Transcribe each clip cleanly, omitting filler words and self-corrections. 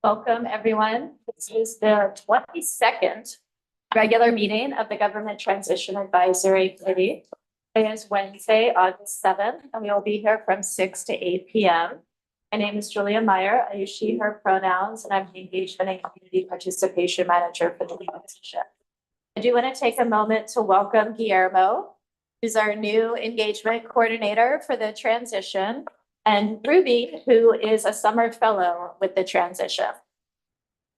Welcome, everyone. This is the 22nd regular meeting of the Government Transition Advisory Committee. It is Wednesday, August 7th, and we will be here from 6 to 8 p.m. My name is Julia Meyer. I use she, her pronouns, and I'm the Engagement and Community Participation Manager for the organization. I do want to take a moment to welcome Guillermo, who's our new engagement coordinator for the transition, and Ruby, who is a summer fellow with the transition.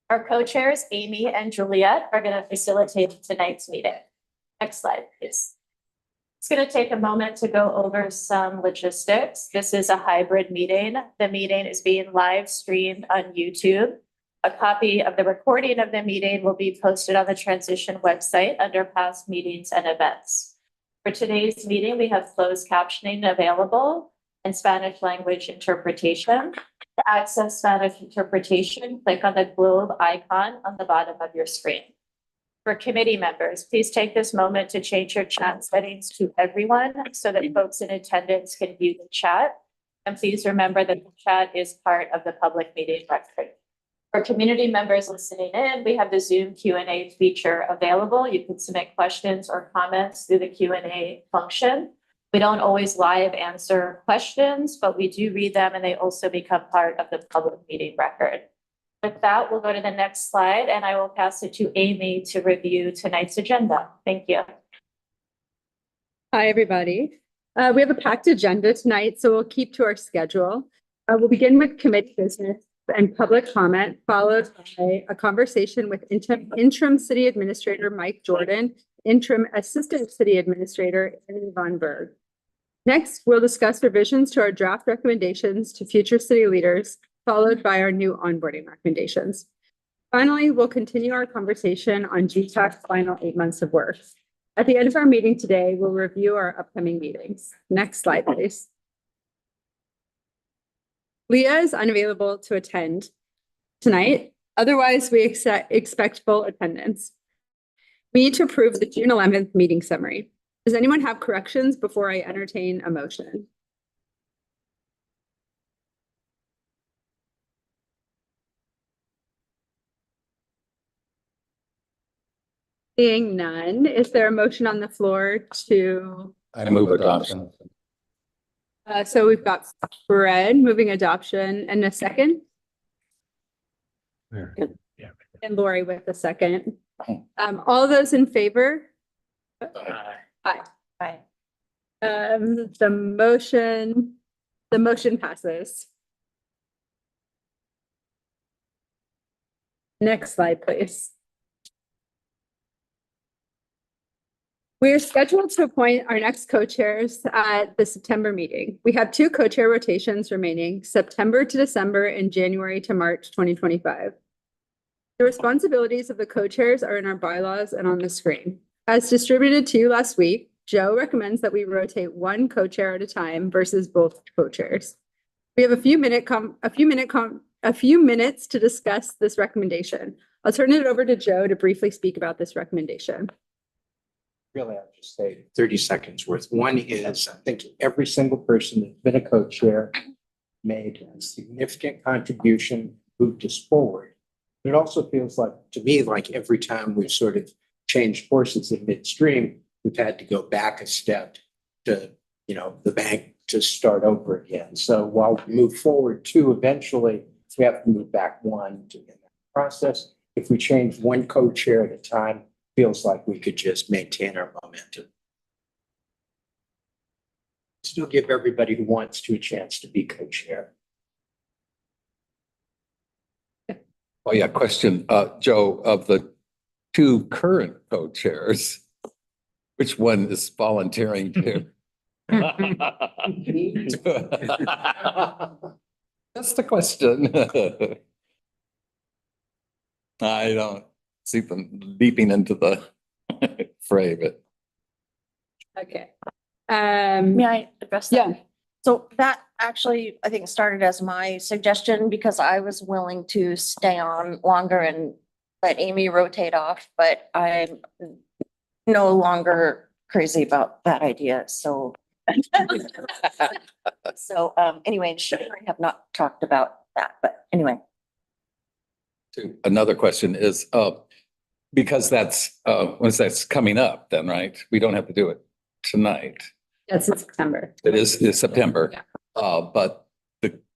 Our co-chairs, Amy and Juliet, are going to facilitate tonight's meeting. Next slide, please. It's going to take a moment to go over some logistics. This is a hybrid meeting. The meeting is being live streamed on YouTube. A copy of the recording of the meeting will be posted on the transition website under past meetings and events. For today's meeting, we have closed captioning available and Spanish language interpretation. To access Spanish interpretation, click on the globe icon on the bottom of your screen. For committee members, please take this moment to change your chat settings to everyone so that folks in attendance can view the chat. And please remember that the chat is part of the public meeting record. For community members listening in, we have the Zoom Q&A feature available. You can submit questions or comments through the Q&A function. We don't always live answer questions, but we do read them and they also become part of the public meeting record. With that, we'll go to the next slide and I will pass it to Amy to review tonight's agenda. Thank you. Hi, everybody. We have a packed agenda tonight, so we'll keep to our schedule. We'll begin with committee business and public comment, followed by a conversation with interim city administrator Mike Jordan, interim assistant city administrator Annie Von Berg. Next, we'll discuss revisions to our draft recommendations to future city leaders, followed by our new onboarding recommendations. Finally, we'll continue our conversation on GTAC's final 8 months of work. At the end of our meeting today, we'll review our upcoming meetings. Next slide, please. Leah is unavailable to attend tonight. Otherwise, we expect full attendance. We need to approve the June 11th meeting summary. Does anyone have corrections before I entertain a motion? Seeing none, is there a motion on the floor to? I move adoption. So we've got Fred moving adoption and a second. Yeah. And Lori with a second. All those in favor? Aye. Bye. The motion passes. Next slide, please. We are scheduled to appoint our next co-chairs at the September meeting. We have 2 co-chair rotations remaining, September to December and January to March 2025. The responsibilities of the co-chairs are in our bylaws and on the screen. As distributed to you last week, Joe recommends that we rotate 1 co-chair at a time versus both co-chairs. We have a few minutes to discuss this recommendation. I'll turn it over to Joe to briefly speak about this recommendation. Really, I'll just say 30 seconds worth. One is, I think every single person that's been a co-chair made a significant contribution, moved us forward. It also feels like, to me, like every time we've sort of changed courses in midstream, we've had to go back a step to, the bank to start over again. So while we move forward 2, eventually we have to move back 1 to get that process. If we change 1 co-chair at a time, feels like we could just maintain our momentum. Still give everybody who wants to a chance to be co-chair. Oh yeah, question, Joe, of the 2 current co-chairs, which one is volunteering to? Just a question. I don't see them leaping into the fray, but. Okay. May I address that? Yeah. So that actually, I think, started as my suggestion because I was willing to stay on longer and let Amy rotate off, but I'm no longer crazy about that idea. So anyway, sure, I have not talked about that, but anyway. Another question is, because that's, once that's coming up then, right? We don't have to do it tonight. That's in September. It is September. But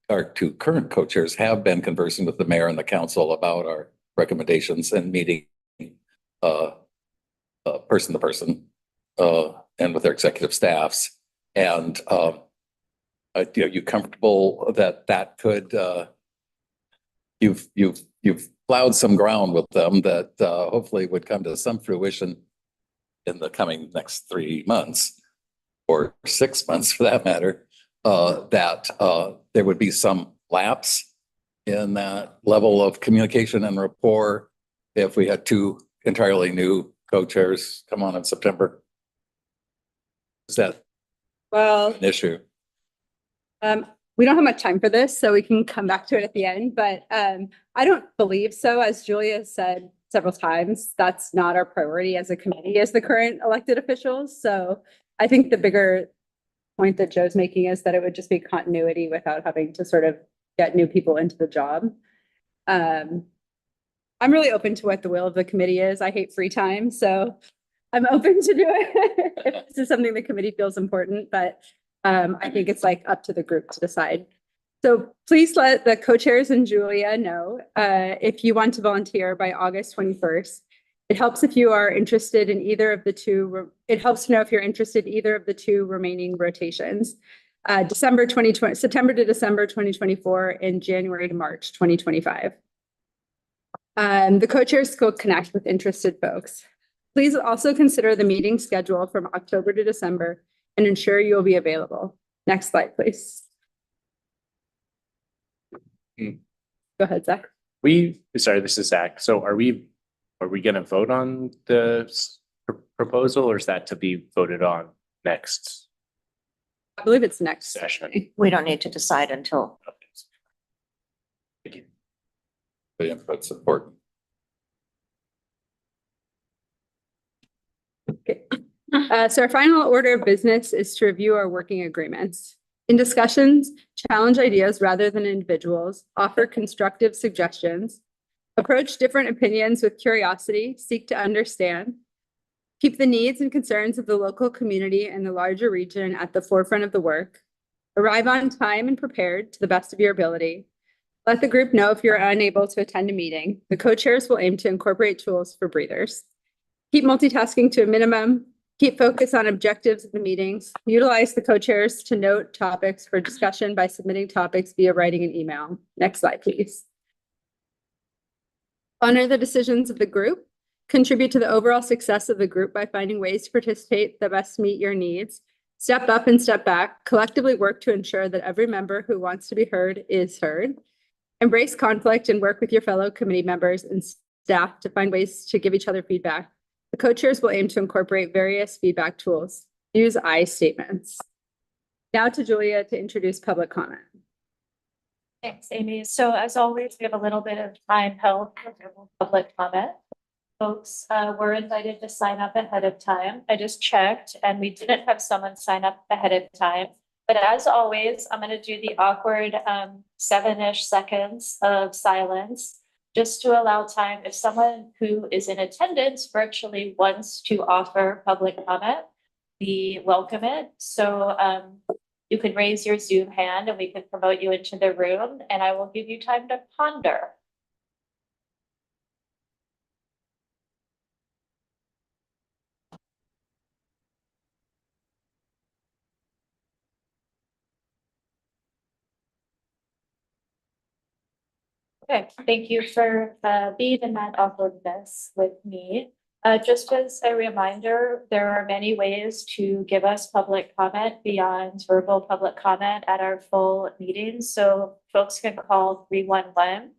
our two current co-chairs have been conversing with the mayor and the council about our recommendations and meeting person to person and with their executive staffs. And you comfortable that could you've plowed some ground with them that hopefully would come to some fruition in the coming next 3 months or 6 months for that matter, that there would be some lapse in that level of communication and rapport if we had two entirely new co-chairs come on in September? Is that Well, an issue? we don't have much time for this, so we can come back to it at the end, but I don't believe so. As Julia said several times, that's not our priority as a committee as the current elected officials. So I think the bigger point that Joe's making is that it would just be continuity without having to sort of get new people into the job. I'm really open to what the will of the committee is. I hate free time, so I'm open to do it if this is something the committee feels important, but I think it's like up to the group to decide. So please let the co-chairs and Julia know if you want to volunteer by August 21st. It helps if you are interested in either of the two. It helps to know if you're interested in either of the two remaining rotations. September to December 2024 and January to March 2025. The co-chairs will connect with interested folks. Please also consider the meeting schedule from October to December and ensure you will be available. Next slide, please. Go ahead, Zach. Sorry, this is Zach. So are we gonna vote on the proposal, or is that to be voted on next I believe it's next session? We don't need to decide until, Thank you. The input's important. Okay. So our final order of business is to review our working agreements. In discussions, challenge ideas rather than individuals, offer constructive suggestions, approach different opinions with curiosity, seek to understand, keep the needs and concerns of the local community and the larger region at the forefront of the work, arrive on time and prepared to the best of your ability. Let the group know if you're unable to attend a meeting. The co-chairs will aim to incorporate tools for breathers. Keep multitasking to a minimum. Keep focus on objectives of the meetings. Utilize the co-chairs to note topics for discussion by submitting topics via writing and email. Next slide, please. Honor the decisions of the group. Contribute to the overall success of the group by finding ways to participate that best meet your needs. Step up and step back. Collectively work to ensure that every member who wants to be heard is heard. Embrace conflict and work with your fellow committee members and staff to find ways to give each other feedback. The co-chairs will aim to incorporate various feedback tools. Use I statements. Now to Julia to introduce public comment. Thanks, Amy. So as always, we have a little bit of time held for public comment. Folks were invited to sign up ahead of time. I just checked and we didn't have someone sign up ahead of time. But as always, I'm going to do the awkward 7-ish seconds of silence just to allow time if someone who is in attendance virtually wants to offer public comment, we welcome it. So you can raise your Zoom hand and we can promote you into the room and I will give you time to ponder. Okay, thank you for being in that awkwardness with me. Just as a reminder, there are many ways to give us public comment beyond verbal public comment at our full meetings. So folks can call 311.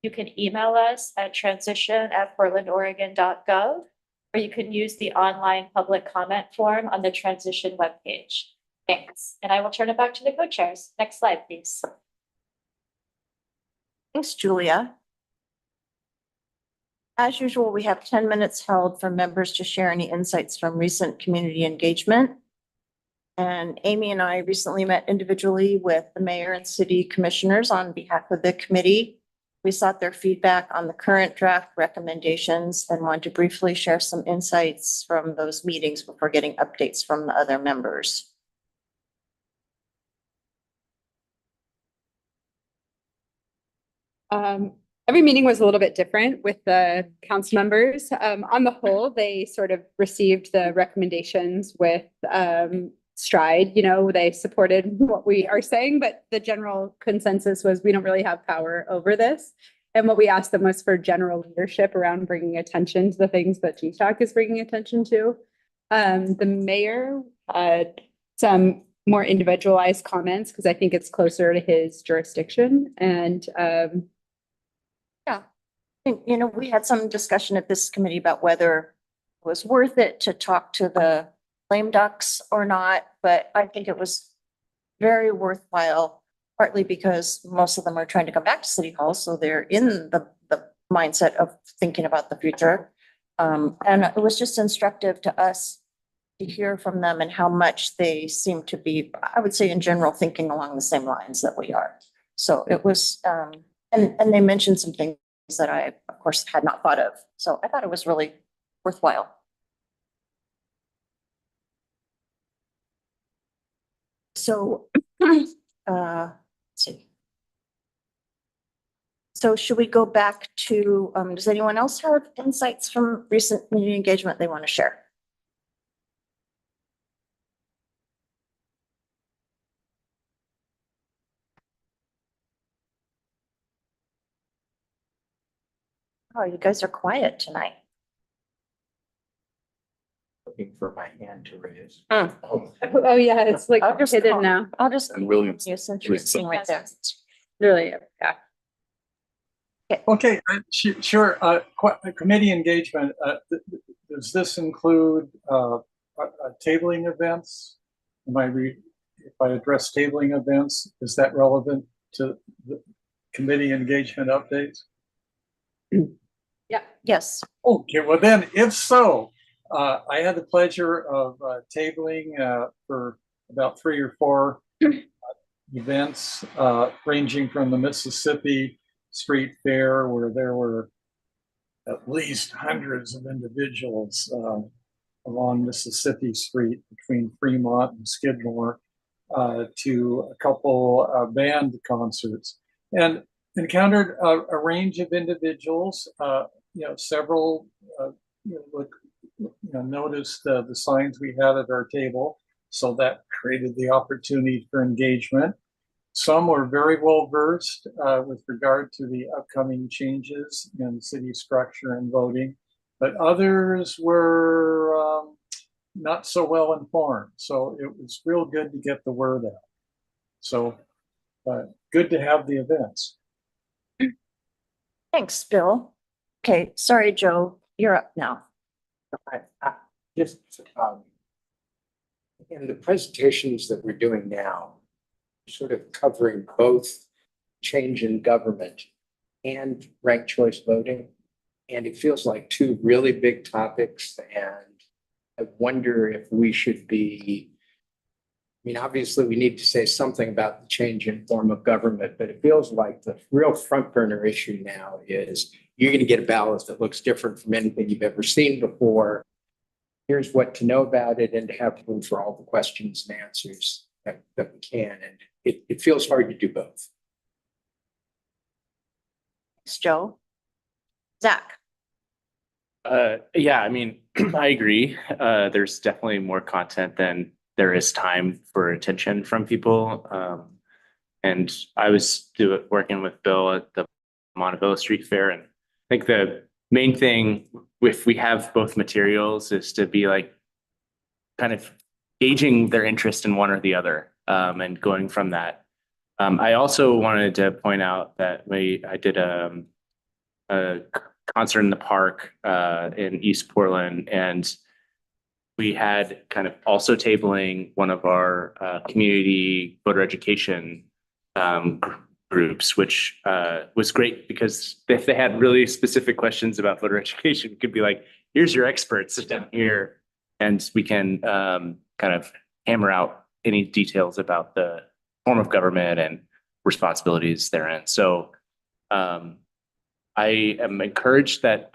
You can email us at transition@portlandoregon.gov, or you can use the online public comment form on the transition webpage. Thanks. And I will turn it back to the co-chairs. Next slide, please. thanks, Julia. As usual, we have 10 minutes held for members to share any insights from recent community engagement. And Amy and I recently met individually with the mayor and city commissioners on behalf of the committee. We sought their feedback on the current draft recommendations and want to briefly share some insights from those meetings before getting updates from the other members. Every meeting was a little bit different with the council members. On the whole, they sort of received the recommendations with stride. You know, they supported what we are saying, but the general consensus was we don't really have power over this. And what we asked them was for general leadership around bringing attention to the things that GTAC is bringing attention to. The mayor had some more individualized comments because I think it's closer to his jurisdiction. And You know, we had some discussion at this committee about whether it was worth it to talk to the lame ducks or not, but I think it was very worthwhile, partly because most of them are trying to come back to City Hall, so they're in the mindset of thinking about the future. And it was just instructive to us to hear from them and how much they seem to be, I would say in general, thinking along the same lines that we are. So it was, and they mentioned some things that I, of course, had not thought of. So I thought it was really worthwhile. So, let's see. So should we go back to, does anyone else have insights from recent community engagement they want to share? Oh, you guys are quiet tonight. Looking for my hand to raise. Hmm. oh yeah, it's like I'll just hidden call- now. I'll just, And Williams. you since you're sitting right there. Really, yeah. Okay, sure. Committee engagement, does this include tabling events? If I address tabling events, is that relevant to the committee engagement updates? Yeah. Yes. Okay, well then, if so, I had the pleasure of tabling for about 3 or 4 events ranging from the Mississippi Street Fair, where there were at least hundreds of individuals along Mississippi Street between Fremont and Skidmore, to a couple band concerts, and encountered a range of individuals. Several noticed the signs we had at our table, so that created the opportunity for engagement. Some were very well versed with regard to the upcoming changes in city structure and voting, but others were not so well informed. So it was real good to get the word out. So good to have the events. Thanks, Bill. Okay, sorry, Joe, you're up now. Just in the presentations that we're doing now, sort of covering both change in government and ranked choice voting. And it feels like 2 really big topics. And I wonder if we should be, obviously we need to say something about the change in form of government, but it feels like the real front burner issue now is you're going to get a ballot that looks different from anything you've ever seen before. Here's what to know about it and to have room for all the questions and answers that we can. And it feels hard to do both. Thanks, Joe. Zach. Yeah, I agree. There's definitely more content than there is time for attention from people. And I was working with Bill at the Montebello Street Fair, and I think the main thing, if we have both materials, is to be like kind of gauging their interest in one or the other, and going from that. I also wanted to point out that I did a concert in the park in East Portland, and we had kind of also tabling one of our community voter education groups, which was great because if they had really specific questions about voter education, it could be like, here's your experts, sit down here, and we can kind of hammer out any details about the form of government and responsibilities therein. So I am encouraged that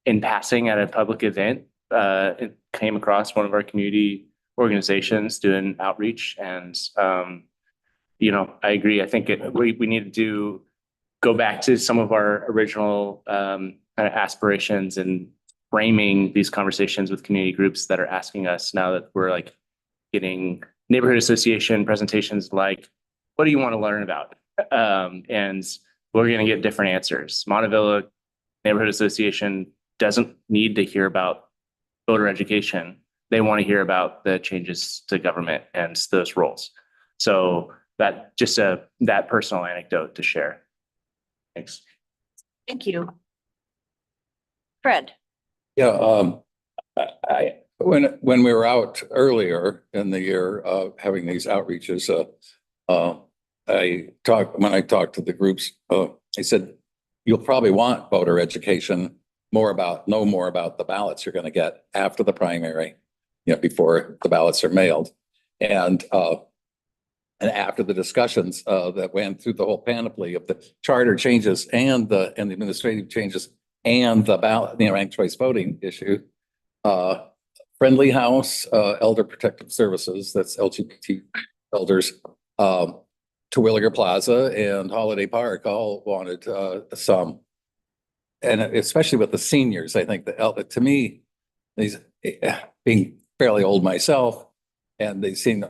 in passing at a public event, it came across one of our community organizations doing outreach and, I agree. I think we need to go back to some of our original, kind of aspirations and framing these conversations with community groups that are asking us now that we're like getting neighborhood association presentations like, what do you want to learn about? And we're going to get different answers. Montevilla Neighborhood Association doesn't need to hear about voter education. They want to hear about the changes to government and those roles. So that just that personal anecdote to share. Thanks. Thank you. Fred. Yeah, when we were out earlier in the year, having these outreaches, when I talked to the groups, I said, you'll probably want voter education, know more about the ballots you're going to get after the primary, before the ballots are mailed. And after the discussions that went through the whole panoply of the charter changes and the administrative changes and the ballot, ranked choice voting issue, Friendly House, Elder Protective Services, that's LGBT elders, Terwilliger Plaza and Holiday Park all wanted some. And especially with the seniors, I think to me, these being fairly old myself, and they seem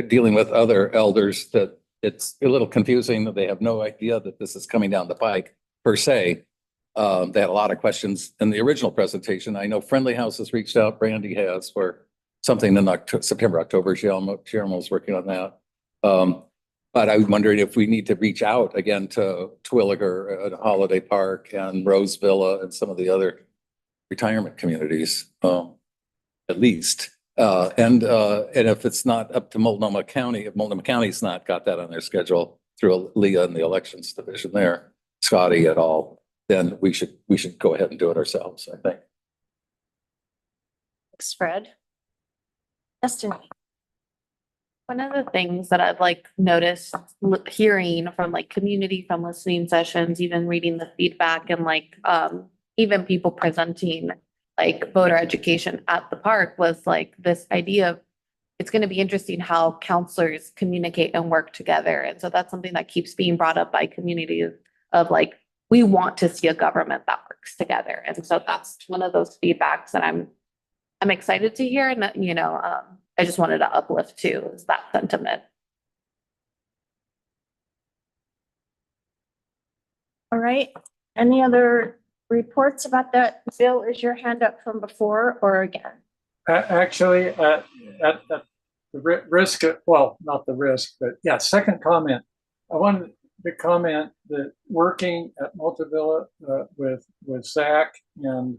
dealing with other elders that it's a little confusing that they have no idea that this is coming down the pike per se. They had a lot of questions in the original presentation. I know Friendly House has reached out, Brandy has, for something in September, October. Guillermo's working on that. But I was wondering if we need to reach out again to Terwilliger, Holiday Park and Rose Villa and some of the other retirement communities, at least. And if it's not up to Multnomah County, if Multnomah County's not got that on their schedule through Leah and the elections division there, Scotty et al., then we should go ahead and do it ourselves, I think. Thanks, Fred. Destiny. One of the things that I've noticed hearing from community, from listening sessions, even reading the feedback and even people presenting voter education at the park was this idea of it's going to be interesting how counselors communicate and work together. And so that's something that keeps being brought up by communities of we want to see a government that works together. And so that's one of those feedbacks that I'm excited to hear. And, I just wanted to uplift too, is that sentiment. All right. Any other reports about that? Bill, is your hand up from before or again? Actually, at the risk of, well, not the risk, but yeah, second comment. I wanted to comment that working at Multevilla with Zach and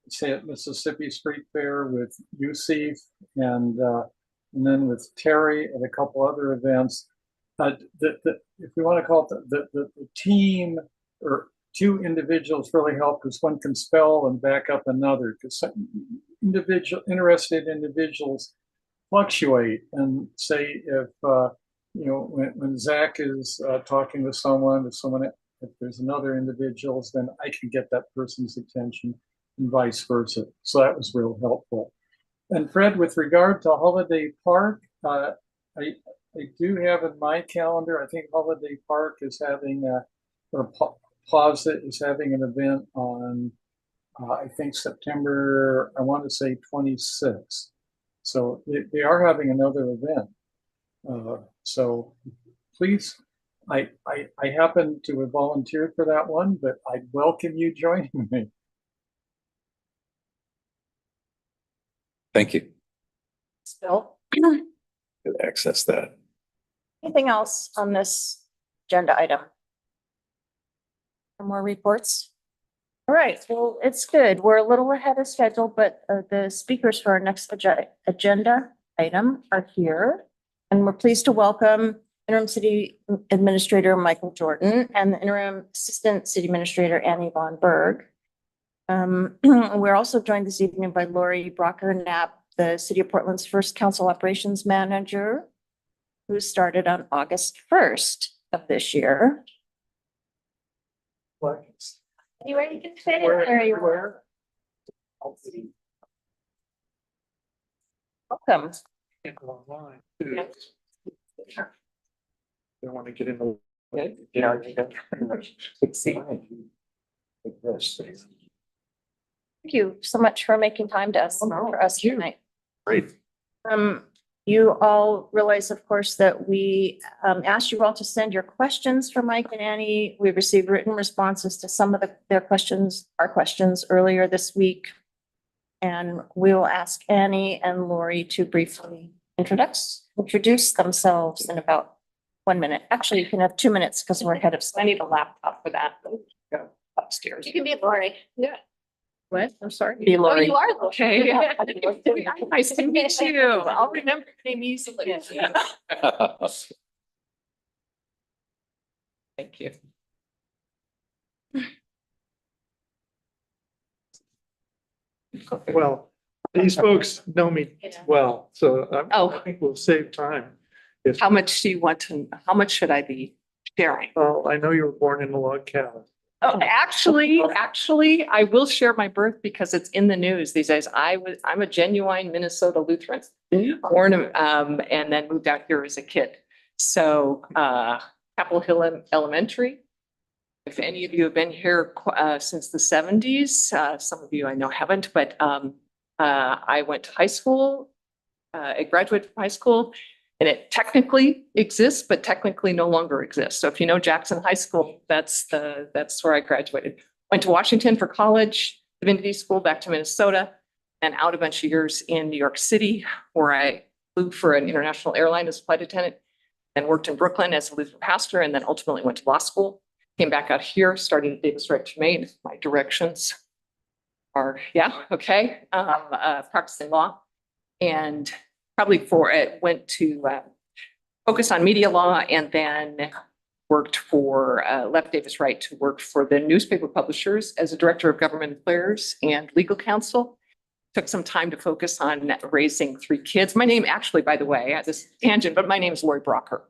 say at Mississippi Street Fair with UCF and then with Terry at a couple other events, if we want to call it the team or two individuals really help because one can spell and back up another because interested individuals fluctuate and say if when Zach is talking to someone, if there's another individuals, then I can get that person's attention and vice versa. So that was real helpful. And Fred, with regard to Holiday Park, I do have in my calendar, I think Holiday Park is having Plaza is having an event on, I think September, I want to say 26th. So they are having another event. So please, I happen to have volunteered for that one, but I'd welcome you joining me. Thank you. Bill, Could access that. anything else on this agenda item? More reports? All right, well, it's good. We're a little ahead of schedule, but the speakers for our next agenda item are here. And we're pleased to welcome Interim City Administrator Michael Jordan and the Interim Assistant City Administrator Annie Von Berg. We're also joined this evening by Lori Brocker-Knapp, the City of Portland's first Council Operations Manager, who started on August 1st of this year. Anywhere you can fit it, where you Where? Welcome. Online, too. Don't want to get in the. No, you don't. It's fine. Like this. Thank you so much for making time to us, for us tonight. Great. You all realize, of course, that we asked you all to send your questions for Mike and Annie. We received written responses to some of their questions, our questions earlier this week. And we will ask Annie and Lori to briefly introduce themselves in about 1 minute. Actually, you can have 2 minutes because we're ahead of. I need a laptop for that. Go upstairs. You can be Lori. Yeah. What? I'm sorry. Be Oh, Lori. you are Lori. Okay. Nice to meet you. I'll remember your name easily. Thank you. Well, these folks know me well, so Oh. I think we'll save time. If, How much do you want to, how much should I be sharing? well, I know you were born in a log cabin. Oh, actually, I will share my birth because it's in the news these days. I'm a genuine Minnesota Lutheran. Born, and then moved out here as a kid. So, Capitol Hill Elementary. If any of you have been here, since the 70s, some of you I know haven't, but, I went to high school. I graduated from high school and it technically exists, but technically no longer exists. So if you know Jackson High School, that's where I graduated. Went to Washington for college, Divinity School, back to Minnesota, and out a bunch of years in New York City, where I flew for an international airline as a flight attendant, and worked in Brooklyn as a Lutheran pastor, and then ultimately went to law school. Came back out here, started at Davis Wright Tremaine. My directions are, practicing law. And probably went to focus on media law, and then worked for, left Davis Wright to work for the newspaper publishers as a director of government affairs and legal counsel. Took some time to focus on raising 3 kids. My name, actually, by the way, this tangent, but my name is Lori Brocker.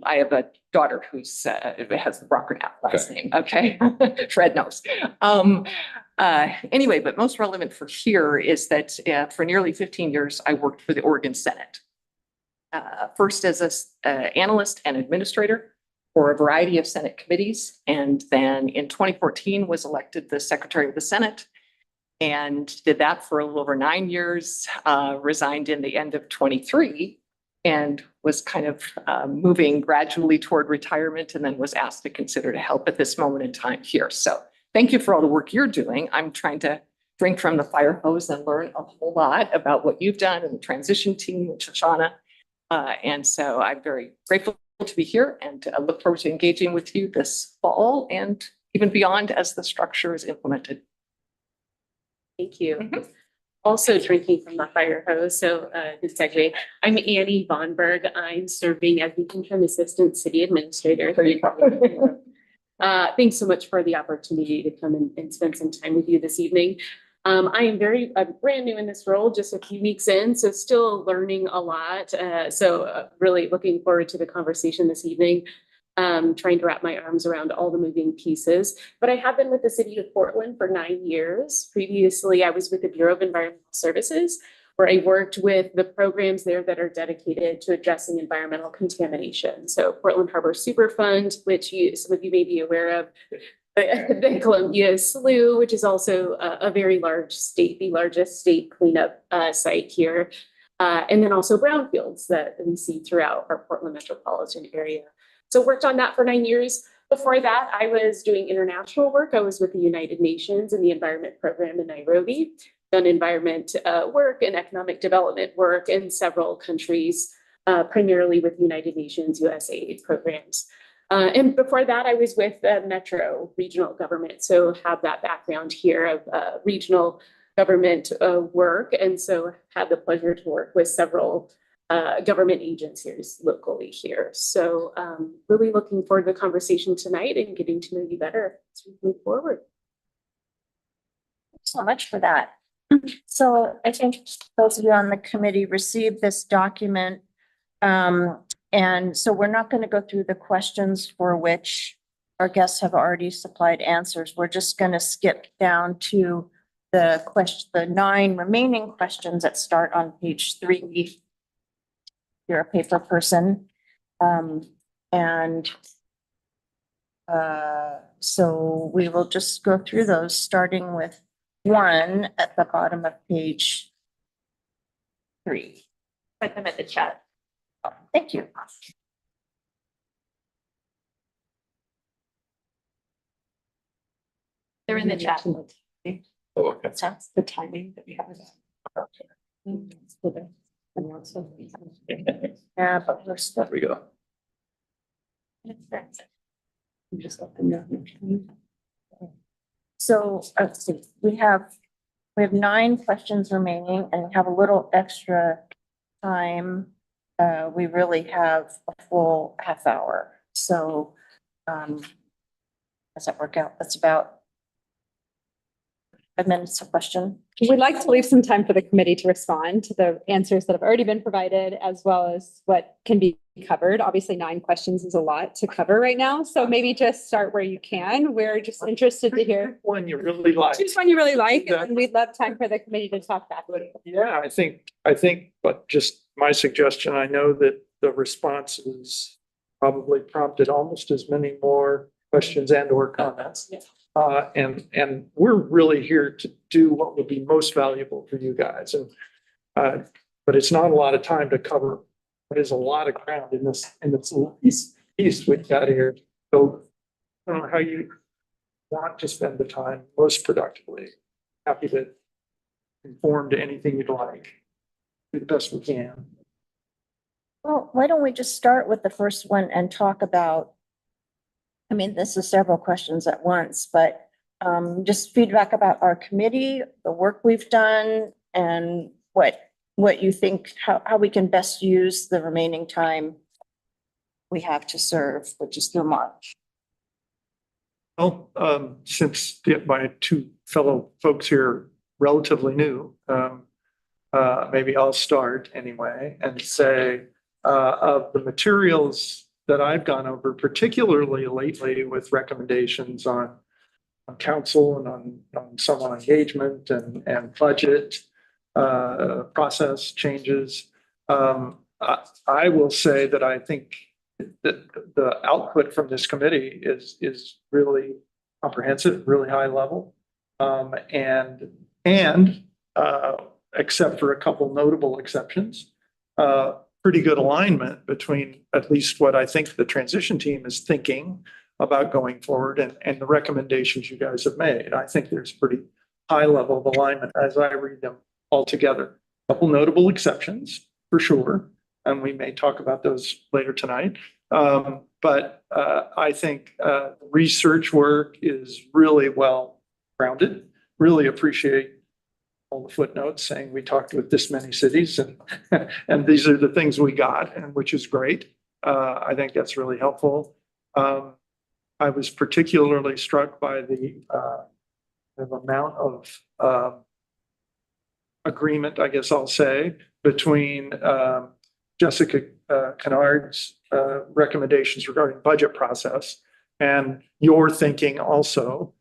I have a daughter who's has the Brocker last name. Okay, Fred knows. Anyway, but most relevant for here is that for nearly 15 years, I worked for the Oregon Senate. First as an analyst and administrator for a variety of Senate committees, and then in 2014 was elected the Secretary of the Senate, and did that for a little over 9 years. Resigned in the end of 23. And was kind of moving gradually toward retirement, and then was asked to consider to help at this moment in time here. So thank you for all the work you're doing. I'm trying to drink from the fire hose and learn a whole lot about what you've done and the transition team with Shoshana. And so I'm very grateful to be here, and I look forward to engaging with you this fall and even beyond as the structure is implemented. Thank you. Also drinking from the fire hose, so this segue. I'm Annie Vonberg. I'm serving as the interim assistant city administrator. Thanks so much for the opportunity to come and spend some time with you this evening. I'm brand new in this role, just a few weeks in, so still learning a lot. Really looking forward to the conversation this evening. Trying to wrap my arms around all the moving pieces. But I have been with the city of Portland for 9 years. Previously, I was with the Bureau of Environmental Services, where I worked with the programs there that are dedicated to addressing environmental contamination. So Portland Harbor Superfund, which some of you may be aware of, the Columbia Slough, which is also a very large state, the largest state cleanup site here. And then also brownfields that we see throughout our Portland metropolitan area. So worked on that for 9 years. Before that, I was doing international work. I was with the United Nations in the Environment Program in Nairobi, done environment work and economic development work in several countries, primarily with United Nations USAID programs. And before that, I was with Metro regional government. So have that background here of regional government work. And so had the pleasure to work with several government agencies locally here. So really looking forward to the conversation tonight and getting to know you better as we move forward. Thanks so much for that. So I think those of you on the committee received this document. And so we're not going to go through the questions for which our guests have already supplied answers. We're just going to skip down to the 9 remaining questions that start on page 3. If you're a paper person. So we will just go through those, starting with 1 at the bottom of page 3. Put them in the chat. Oh, thank you. They're in the chat. Oh, okay. Sounds The timing that we have. yeah, but we're still. There we go. So, let's see, we have 9 questions remaining and we have a little extra time. We really have a full half hour. So, does that work out? That's about 5 minutes a question. We'd like to leave some time for the committee to respond to the answers that have already been provided, as well as what can be covered. Obviously, 9 questions is a lot to cover right now, so maybe just start where you can. We're just interested to hear. One you really like. Choose one you really like, and we'd love time for the committee to talk back. Yeah, I think, but just my suggestion, I know that the responses probably prompted almost as many more questions and or comments. And we're really here to do what would be most valuable for you guys. And, but it's not a lot of time to cover what is a lot of ground in this little piece we've got here. So I don't know how you want to spend the time most productively. Happy to conform to anything you'd like. Do the best we can. Well, why don't we just start with the first one and talk about, I mean, this is several questions at once, but just feedback about our committee, the work we've done, and what you think, how we can best use the remaining time we have to serve, which is through March. Well, since my 2 fellow folks here are relatively new, maybe I'll start anyway and say, of the materials that I've gone over, particularly lately with recommendations on council and on someone engagement and budget process changes. I will say that I think that the output from this committee is really comprehensive, really high level. And except for a couple notable exceptions, pretty good alignment between at least what I think the transition team is thinking about going forward and the recommendations you guys have made. I think there's pretty high level of alignment as I read them all together. A couple notable exceptions for sure, and we may talk about those later tonight. But I think research work is really well rounded. Really appreciate all the footnotes saying we talked with this many cities and these are the things we got, and which is great. I think that's really helpful. I was particularly struck by the amount of agreement, I guess I'll say, between Jessica Kennard's recommendations regarding budget process and your thinking also.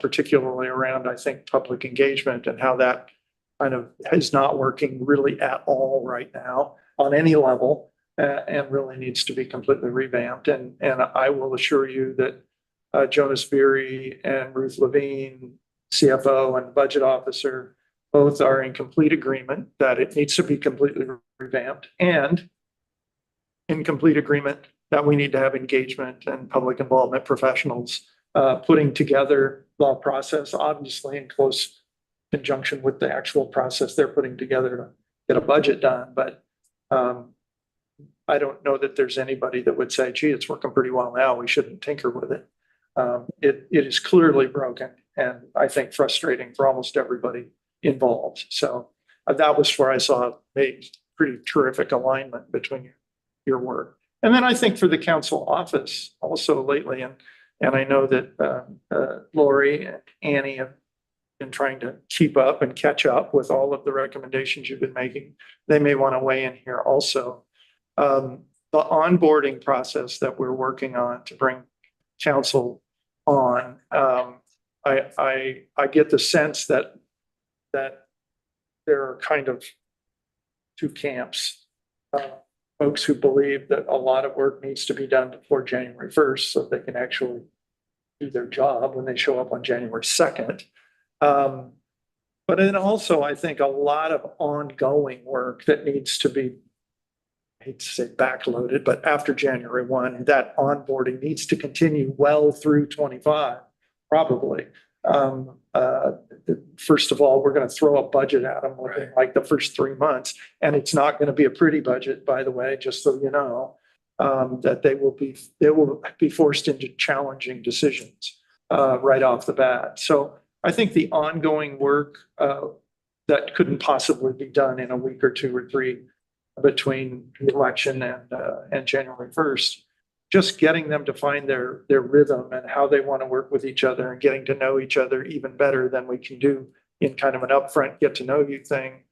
Particularly around, I think, public engagement and how that kind of is not working really at all right now on any level, and really needs to be completely revamped. And I will assure you that Jonas Beery and Ruth Levine, CFO and budget officer, both are in complete agreement that it needs to be completely revamped, and in complete agreement that we need to have engagement and public involvement professionals putting together the process, obviously in close conjunction with the actual process they're putting together to get a budget done. But I don't know that there's anybody that would say, gee, it's working pretty well now, we shouldn't tinker with it. It is clearly broken, and I think frustrating for almost everybody involved. So that was where I saw a pretty terrific alignment between your work. And then I think for the council office also lately, and I know that Lori and Annie have been trying to keep up and catch up with all of the recommendations you've been making. They may want to weigh in here also. the onboarding process that we're working on to bring council on, I get the sense that there are kind of two camps. Folks who believe that a lot of work needs to be done before January 1st so they can actually do their job when they show up on January 2nd. But then also, I think a lot of ongoing work that needs to be, I hate to say backloaded, but after January 1, that onboarding needs to continue well through 25, probably. First of all, we're going to throw a budget at them within like the first 3 months, and it's not going to be a pretty budget, by the way, just so you know, that they will be forced into challenging decisions right off the bat. So I think the ongoing work that couldn't possibly be done in a week or 2 or 3 between the election and January 1st. Just getting them to find their rhythm and how they want to work with each other and getting to know each other even better than we can do in kind of an upfront get to know you thing.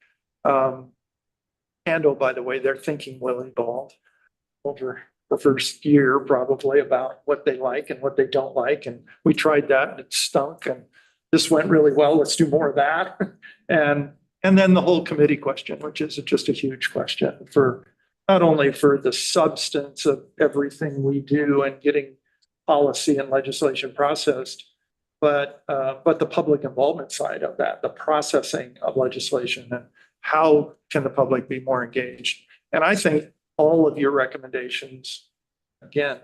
And oh, by the way, they're thinking Willie Bald over the first year probably about what they like and what they don't like. And we tried that and it stunk and this went really well. Let's do more of that. And then the whole committee question, which is just a huge question for not only for the substance of everything we do and getting policy and legislation processed, but the public involvement side of that, the processing of legislation and how can the public be more engaged. And I think all of your recommendations, again,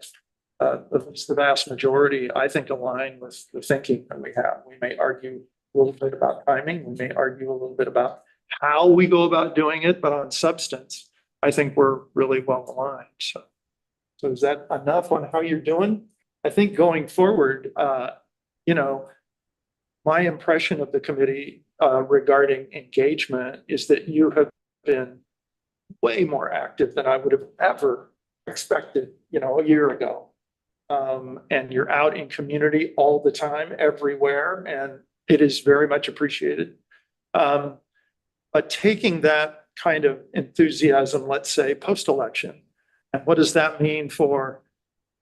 at least the vast majority, I think align with the thinking that we have. We may argue a little bit about timing. We may argue a little bit about how we go about doing it, but on substance, I think we're really well aligned. So is that enough on how you're doing? I think going forward, my impression of the committee regarding engagement is that you have been way more active than I would have ever expected, a year ago. And you're out in community all the time, everywhere, and it is very much appreciated. But taking that kind of enthusiasm, let's say, post-election, and what does that mean for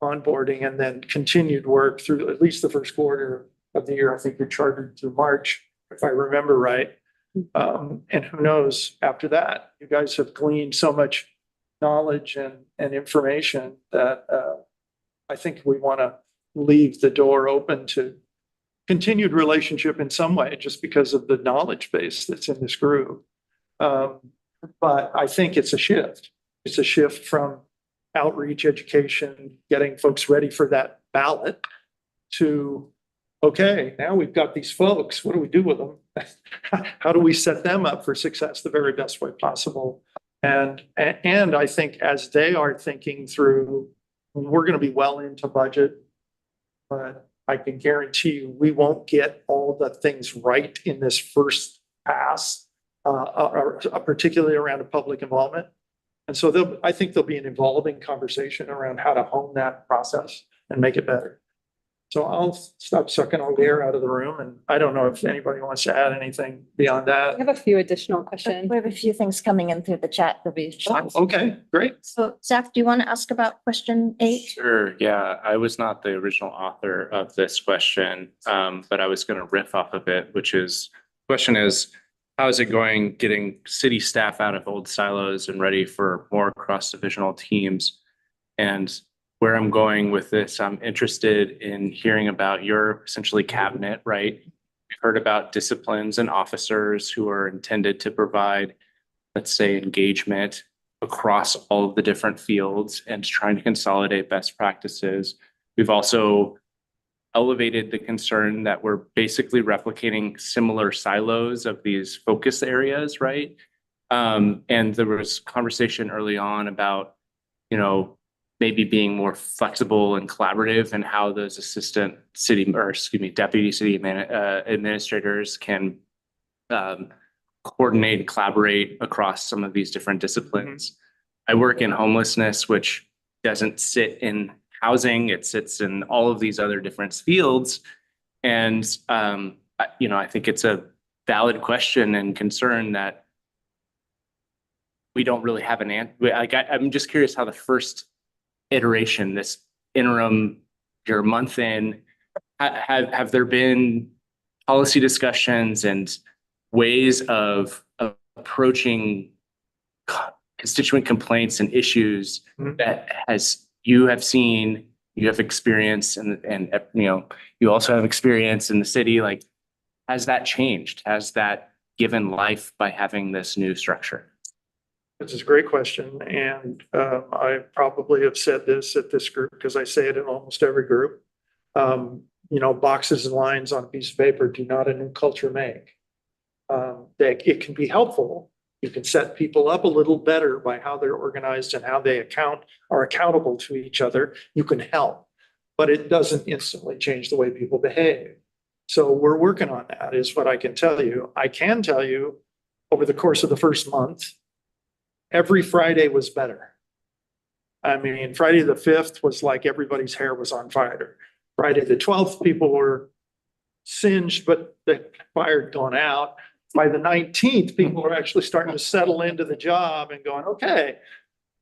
onboarding and then continued work through at least the first quarter of the year? I think you're chartered through March, if I remember right. And who knows after that? You guys have gleaned so much knowledge and information that I think we want to leave the door open to continued relationship in some way, just because of the knowledge base that's in this group. But I think it's a shift. It's a shift from outreach, education, getting folks ready for that ballot to, okay, now we've got these folks. What do we do with them? How do we set them up for success the very best way possible? And I think as they are thinking through, we're going to be well into budget, but I can guarantee you we won't get all the things right in this first pass, particularly around a public involvement. And so I think there'll be an evolving conversation around how to hone that process and make it better. So I'll stop sucking all the air out of the room. And I don't know if anybody wants to add anything beyond that. I have a few additional questions. We have a few things coming in through the chat that we. Oh, okay, great. So Zach, do you want to ask about question 8? Sure, yeah, I was not the original author of this question, but I was going to riff off of it, question is, how is it going getting city staff out of old silos and ready for more cross-divisional teams? And where I'm going with this, I'm interested in hearing about your essentially cabinet, right? We've heard about disciplines and officers who are intended to provide, let's say, engagement across all of the different fields and trying to consolidate best practices. We've also elevated the concern that we're basically replicating similar silos of these focus areas, right? And there was conversation early on about, maybe being more flexible and collaborative and how those deputy city administrators can coordinate and collaborate across some of these different disciplines. I work in homelessness, which doesn't sit in housing, it sits in all of these other different fields. And, I think it's a valid question and concern that we don't really have like, I'm just curious how the first iteration, this interim, you're a month in, have there been policy discussions and ways of approaching constituent complaints and issues Mhm. that you have seen, you have experience and, you know, you also have experience in the city, like, has that changed? Has that given life by having this new structure? This is a great question, and I probably have said this at this group because I say it in almost every group. You know, boxes and lines on a piece of paper do not a new culture make. It can be helpful. You can set people up a little better by how they're organized and how they are accountable to each other. You can help, but it doesn't instantly change the way people behave. So we're working on that, is what I can tell you. I can tell you, over the course of the first month, every Friday was better. I mean, Friday the 5th was like everybody's hair was on fire. Friday the 12th, people were singed, but the fire had gone out. By the 19th, people were actually starting to settle into the job and going, okay,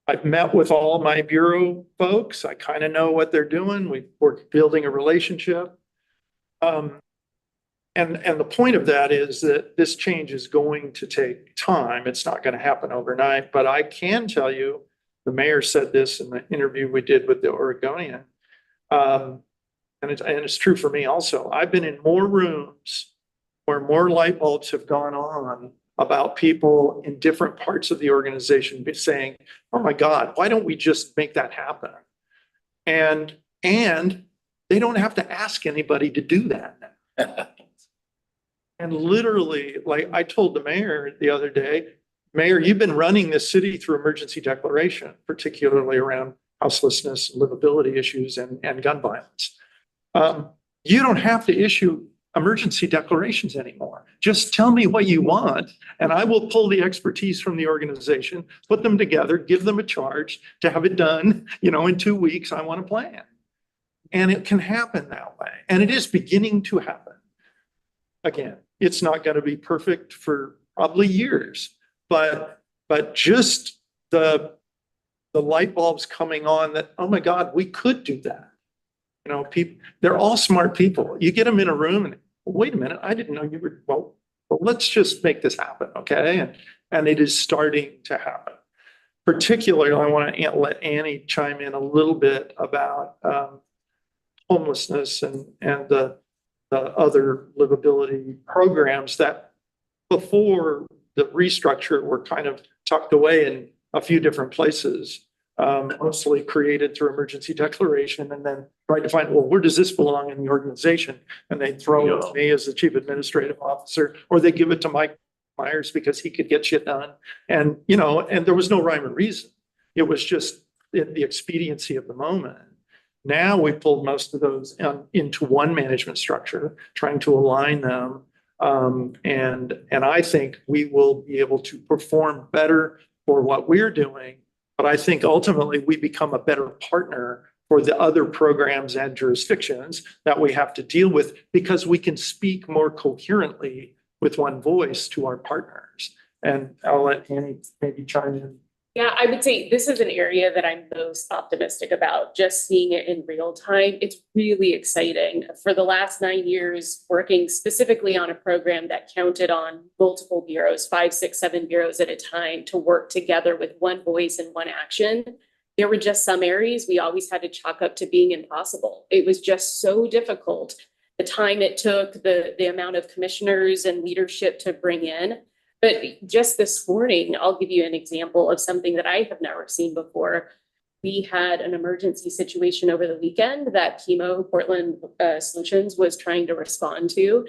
I've met with all my bureau folks. I kind of know what they're doing. We're building a relationship. And the point of that is that this change is going to take time. It's not going to happen overnight, but I can tell you, the mayor said this in the interview we did with the Oregonian. And it's true for me also. I've been in more rooms where more light bulbs have gone on about people in different parts of the organization saying, oh my God, why don't we just make that happen? And they don't have to ask anybody to do that. And literally, like I told the mayor the other day, Mayor, you've been running this city through emergency declaration, particularly around houselessness, livability issues, and gun violence. You don't have to issue emergency declarations anymore. Just tell me what you want, and I will pull the expertise from the organization, put them together, give them a charge to have it done, you know, in 2 weeks. I want a plan. And it can happen that way. And it is beginning to happen. Again, it's not going to be perfect for probably years, but just the light bulbs coming on that, oh my God, we could do that. You know, people, they're all smart people. You get them in a room and, wait a minute, I didn't know you were, well, let's just make this happen, okay? And it is starting to happen. Particularly, I want to let Annie chime in a little bit about homelessness and the other livability programs that before the restructure were kind of tucked away in a few different places, mostly created through emergency declaration, and then trying to find, well, where does this belong in the organization? And they throw it to me as the chief administrative officer, or they give it to Mike Myers because he could get shit done. And, you know, and there was no rhyme or reason. It was just the expediency of the moment. Now we pulled most of those into one management structure, trying to align them. And I think we will be able to perform better for what we're doing. But I think ultimately we become a better partner for the other programs and jurisdictions that we have to deal with, because we can speak more coherently with one voice to our partners. And I'll let Annie maybe chime in. Yeah, I would say this is an area that I'm most optimistic about, just seeing it in real time. It's really exciting. For the last 9 years, working specifically on a program that counted on multiple bureaus, 5, 6, 7 bureaus at a time, to work together with one voice and one action. There were just some areas we always had to chalk up to being impossible. It was just so difficult. The time it took, the amount of commissioners and leadership to bring in. But just this morning, I'll give you an example of something that I have never seen before. We had an emergency situation over the weekend that Chemo Portland Solutions was trying to respond to,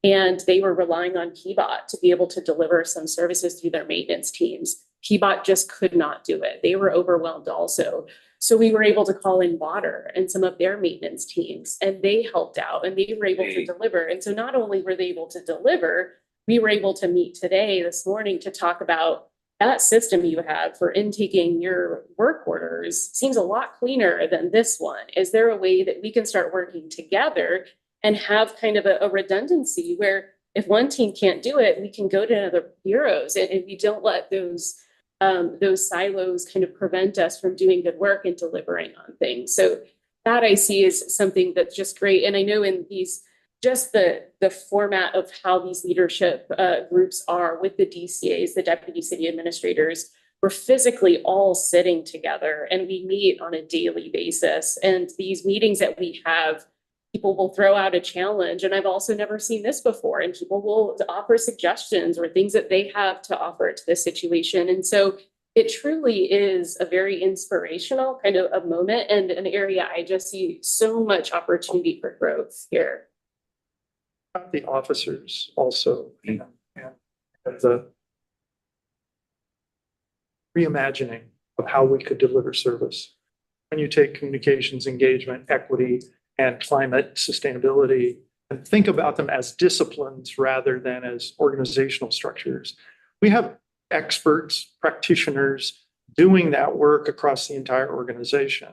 and they were relying on KeyBot to be able to deliver some services through their maintenance teams. KeyBot just could not do it. They were overwhelmed also. So we were able to call in Water and some of their maintenance teams, and they helped out and they were able to deliver. And so not only were they able to deliver, we were able to meet this morning, to talk about that system you have for intaking your work orders seems a lot cleaner than this one. Is there a way that we can start working together and have kind of a redundancy where if one team can't do it, we can go to other bureaus, and we don't let those those silos kind of prevent us from doing good work and delivering on things. So that I see is something that's just great. And I know in these, just the format of how these leadership groups are with the DCAs, the deputy city administrators, we're physically all sitting together and we meet on a daily basis. And these meetings that we have, people will throw out a challenge. And I've also never seen this before. And people will offer suggestions or things that they have to offer to the situation. And so it truly is a very inspirational kind of a moment and an area I just see so much opportunity for growth here. The officers also, and the reimagining of how we could deliver service. When you take communications, engagement, equity, and climate sustainability, and think about them as disciplines rather than as organizational structures, we have experts, practitioners doing that work across the entire organization.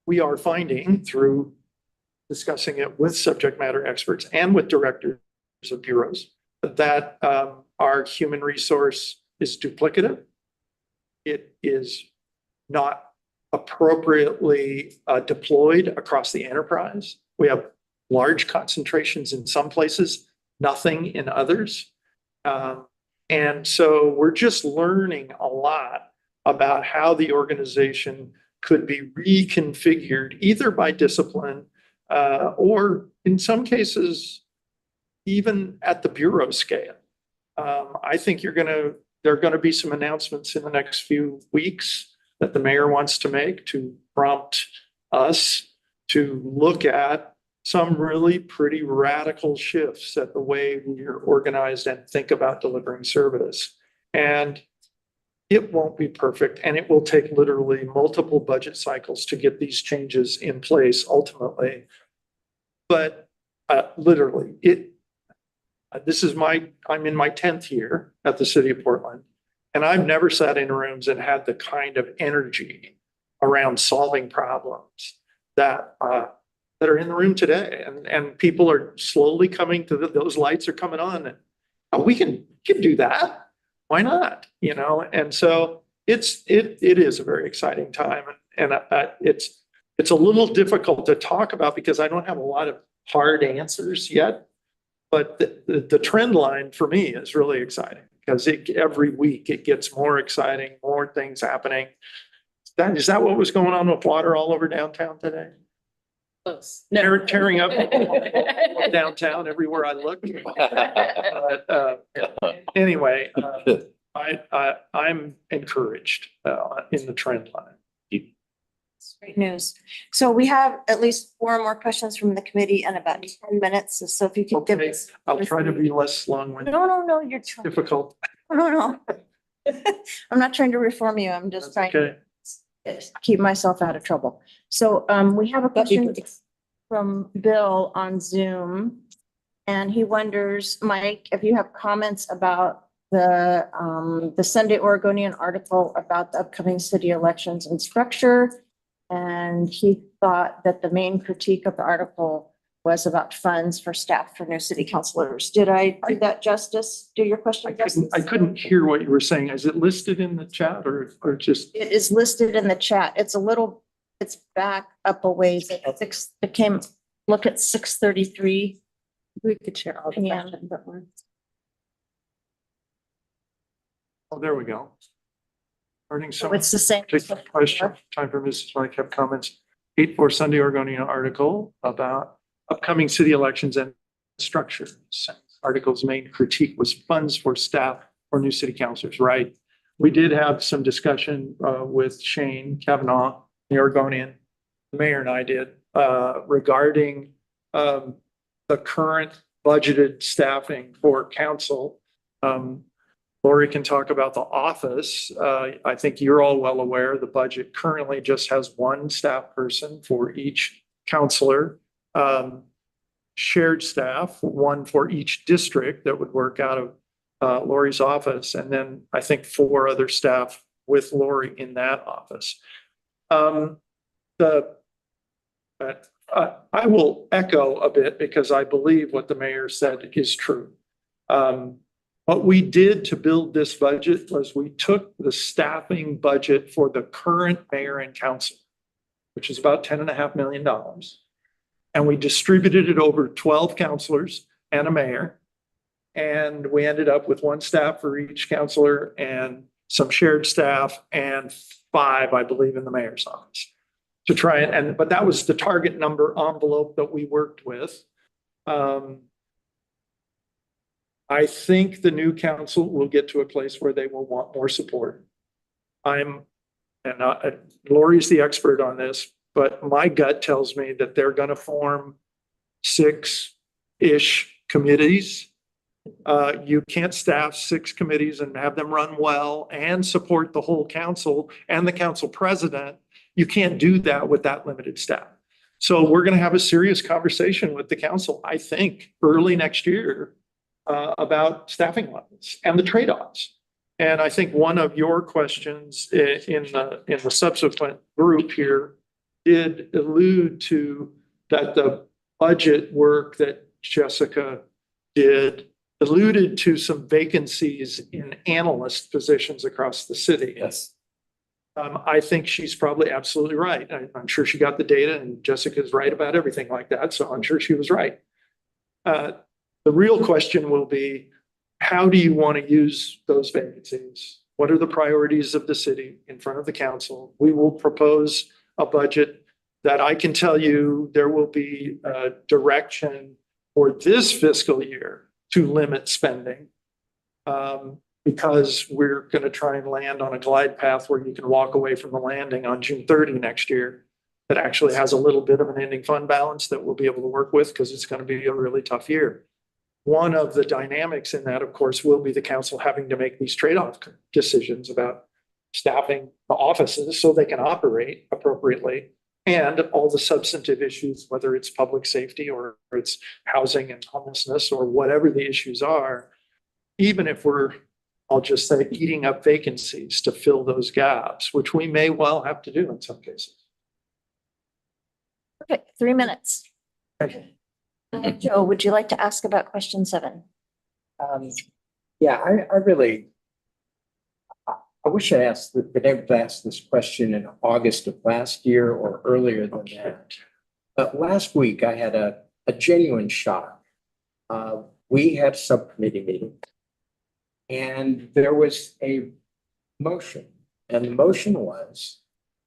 We are finding through discussing it with subject matter experts and with directors of bureaus that our human resource is duplicative. It is not appropriately deployed across the enterprise. We have large concentrations in some places, nothing in others. And so we're just learning a lot about how the organization could be reconfigured either by discipline or in some cases, even at the bureau scale. I think there are going to be some announcements in the next few weeks that the mayor wants to make to prompt us to look at some really pretty radical shifts at the way we are organized and think about delivering service. And it won't be perfect, and it will take literally multiple budget cycles to get these changes in place ultimately. But literally, I'm in my 10th year at the city of Portland, and I've never sat in rooms and had the kind of energy around solving problems that are in the room today. And people are slowly coming to those lights are coming on, and we can do that. Why not? You know, and so it is a very exciting time, and it's a little difficult to talk about because I don't have a lot of hard answers yet. But the trend line for me is really exciting because every week it gets more exciting, more things happening. Is that what was going on with water all over downtown today? Close. Tearing up downtown everywhere I look. Anyway, I'm encouraged in the trend line. Great news. So we have at least 4 more questions from the committee and about 10 minutes. So if you can give Okay, us. I'll try to be less long-winded. No, you're trying. Difficult. No. I'm not trying to reform you. I'm just trying Okay. to keep myself out of trouble. So we have a question from Bill on Zoom. And he wonders, Mike, if you have comments about the Sunday Oregonian article about the upcoming city elections and structure. And he thought that the main critique of the article was about funds for staff for new city councilors. Did I do that justice? Do your question justice? I couldn't hear what you were saying. Is it listed in the chat or just? It is listed in the chat. It's back up a ways. Look at 6:33. We could share all the Yeah. questions at once. Oh, there we go. Learning So some. it's the same. Particular question, time for Mrs. Mike have comments. 8-4 Sunday Oregonian article about upcoming city elections and structures. Article's main critique was funds for staff or new city councilors, right? We did have some discussion with Shane Kavanaugh, the Oregonian, the mayor and I did, regarding the current budgeted staffing for council. Lori can talk about the office. I think you're all well aware the budget currently just has one staff person for each counselor. Shared staff, one for each district that would work out of Lori's office. And then I think 4 other staff with Lori in that office. I will echo a bit because I believe what the mayor said is true. What we did to build this budget was we took the staffing budget for the current mayor and council, which is about $10.5 million. And we distributed it over 12 councilors and a mayor. And we ended up with one staff for each councilor and some shared staff and 5, I believe, in the mayor's office to try but that was the target number envelope that we worked with. I think the new council will get to a place where they will want more support. Lori's the expert on this, but my gut tells me that they're going to form 6-ish committees. You can't staff 6 committees and have them run well and support the whole council and the council president. You can't do that with that limited staff. So we're going to have a serious conversation with the council, I think, early next year about staffing levels and the trade-offs. And I think one of your questions in the subsequent group here did allude to that the budget work that Jessica did alluded to some vacancies in analyst positions across the city. Yes. I think she's probably absolutely right. I'm sure she got the data, and Jessica's right about everything like that. So I'm sure she was right. The real question will be, how do you want to use those vacancies? What are the priorities of the city in front of the council? We will propose a budget that I can tell you there will be a direction for this fiscal year to limit spending. Because we're going to try and land on a glide path where you can walk away from the landing on June 30 next year that actually has a little bit of an ending fund balance that we'll be able to work with, because it's going to be a really tough year. One of the dynamics in that, of course, will be the council having to make these trade-off decisions about staffing the offices so they can operate appropriately, and all the substantive issues, whether it's public safety or it's housing and homelessness or whatever the issues are, even if we're, I'll just say, eating up vacancies to fill those gaps, which we may well have to do in some cases. Okay, 3 minutes. Okay. Joe, would you like to ask about question 7? Yeah, I really, I wish I been able to ask this question in August of last year or earlier than that. But last week I had a genuine shock. We had a subcommittee meeting, and there was a motion, and the motion was,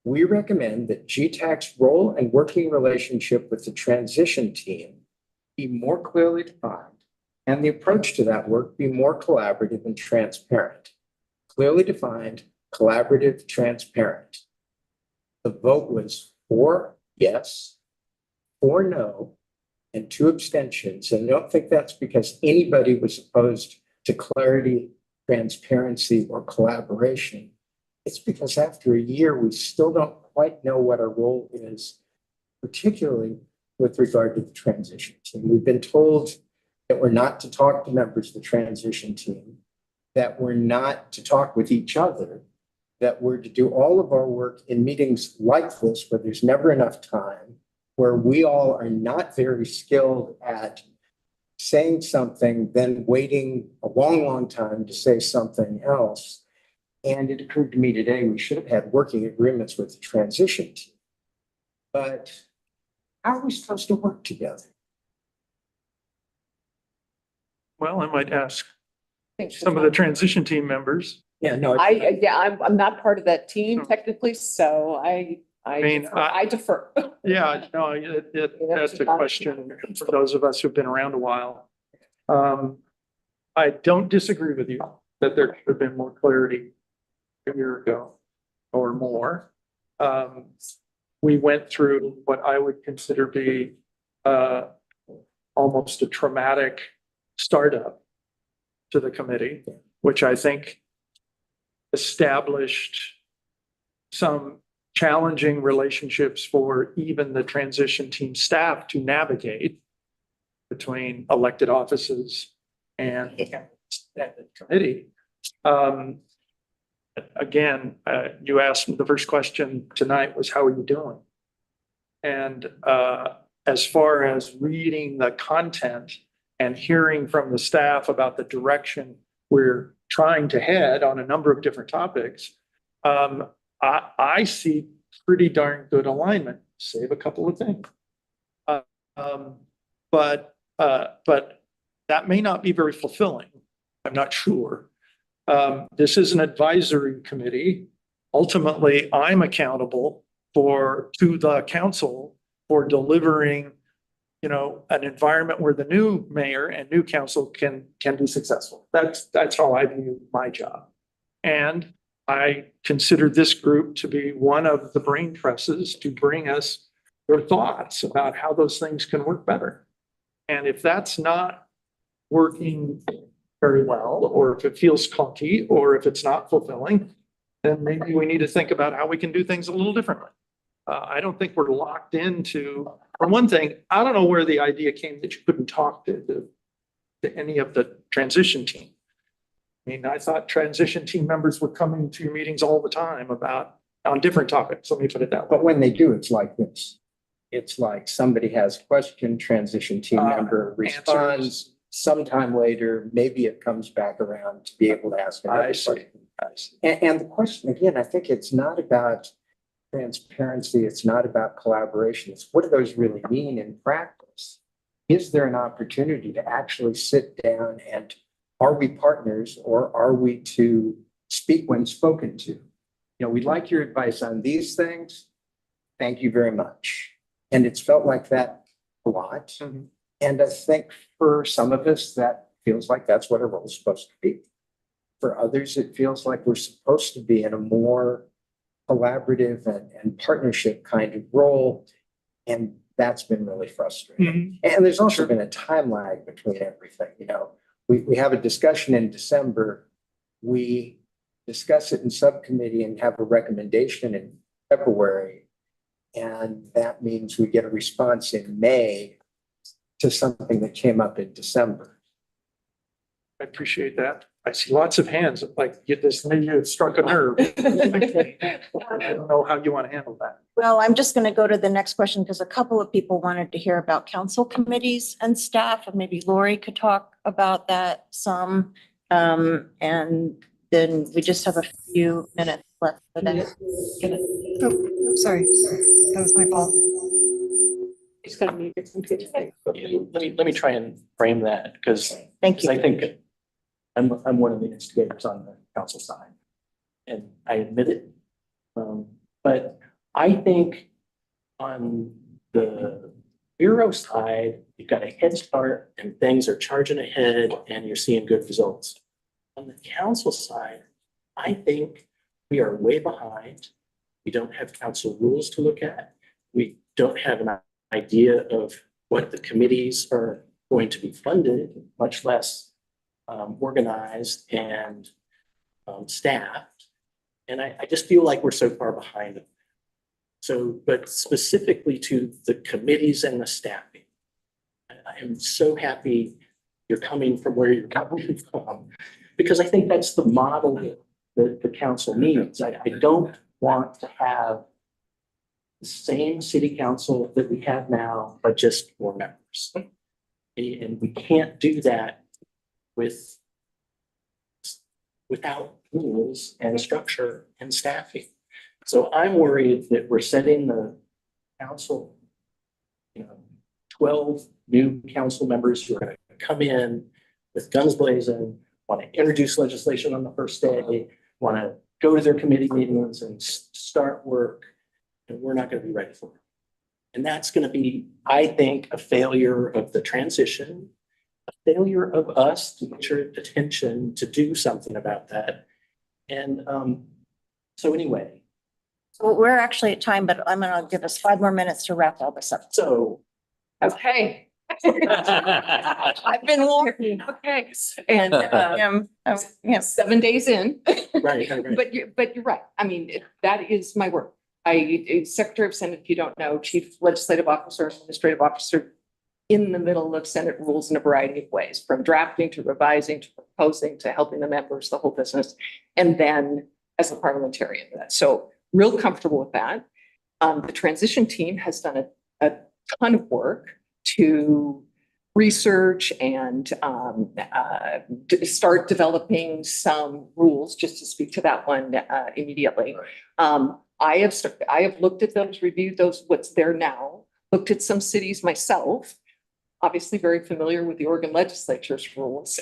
we recommend that GTAC's role and working relationship with the transition team be more clearly defined, and the approach to that work be more collaborative and transparent. Clearly defined, collaborative, transparent. The vote was 4 yes, 4 no, and 2 abstentions. And I don't think that's because anybody was opposed to clarity, transparency, or collaboration. It's because after a year, we still don't quite know what our role is, particularly with regard to the transition team. We've been told that we're not to talk to members of the transition team, that we're not to talk with each other, that we're to do all of our work in meetings like this, where there's never enough time, where we all are not very skilled at saying something, then waiting a long, long time to say something else. And it occurred to me today, we should have had working agreements with the transition team. But how are we supposed to work together? Well, I might ask some of the transition team members. Yeah, no. I'm not part of that team technically, so I mean, defer. I defer. Yeah, no, that's a question for those of us who've been around a while. I don't disagree with you that there should have been more clarity a year ago or more. We went through what I would consider be almost a traumatic startup to the committee, which I think established some challenging relationships for even the transition team staff to navigate between elected offices and the committee. Again, you asked me, the first question tonight was, how are you doing? And as far as reading the content and hearing from the staff about the direction we're trying to head on a number of different topics, I see pretty darn good alignment, save a couple of things. But that may not be very fulfilling. I'm not sure. This is an advisory committee. Ultimately, I'm accountable to the council for delivering, an environment where the new mayor and new council can be successful. That's how I view my job. And I consider this group to be one of the brain trusses to bring us their thoughts about how those things can work better. And if that's not working very well, or if it feels clunky, or if it's not fulfilling, then maybe we need to think about how we can do things a little differently. I don't think we're locked into, for one thing, I don't know where the idea came that you couldn't talk to any of the transition team. I mean, I thought transition team members were coming to your meetings all the time on different topics. Let me put it that way. But when they do, it's like this. It's like somebody has a question, transition team member responds. Answers. Sometime later, maybe it comes back around to be able to ask another I see. question. And the question, again, I think it's not about transparency. It's not about collaboration. It's what do those really mean in practice? Is there an opportunity to actually sit down and are we partners or are we to speak when spoken to? We'd like your advice on these things. Thank you very much. And it's felt like that a lot. Mhm. And I think for some of us, that feels like that's what a role is supposed to be. For others, it feels like we're supposed to be in a more collaborative and partnership kind of role. And that's been really frustrating. And there's also been a time lag between everything. We have a discussion in December. We discuss it in subcommittee and have a recommendation in February. And that means we get a response in May to something that came up in December. I appreciate that. I see lots of hands, like maybe you struck a nerve. I don't know how you want to handle that. Well, I'm just going to go to the next question because a couple of people wanted to hear about council committees and staff, and maybe Lori could talk about that some. And then we just have a few minutes left for that. Oh, sorry. That was my fault. He's gonna need your computer. Let me try and frame that because Thank you. I think I'm one of the instigators on the council side, and I admit it. But I think on the bureau side, you've got a head start and things are charging ahead and you're seeing good results. On the council side, I think we are way behind. We don't have council rules to look at. We don't have an idea of what the committees are going to be funded, much less organized and staffed. And I just feel like we're so far behind them. So, but specifically to the committees and the staffing, I am so happy you're coming from where you're coming from, because I think that's the model that the council needs. I don't want to have the same city council that we have now, but just more members. And we can't do that without rules and structure and staffing. So I'm worried that we're setting the council, 12 new council members who are going to come in with guns blazing, want to introduce legislation on the first day, want to go to their committee meetings and start work, and we're not going to be ready for it. And that's going to be, I think, a failure of the transition, a failure of us to get your attention to do something about that. And so anyway. So we're actually at time, but I'm going to give us 5 more minutes to wrap all this up. So. Okay. I've been warning. Okay, and Yes. 7 days in. Right. But you're right. I mean, that is my work. Secretary of Senate, if you don't know, Chief Legislative Officer, Administrative Officer, in the middle of Senate rules in a variety of ways, from drafting to revising to proposing to helping the members, the whole business, and then as a parliamentarian. So real comfortable with that. The transition team has done a ton of work to research and start developing some rules, just to speak to that one immediately. I have looked at those, reviewed those, what's there now, looked at some cities myself, obviously very familiar with the Oregon legislature's rules,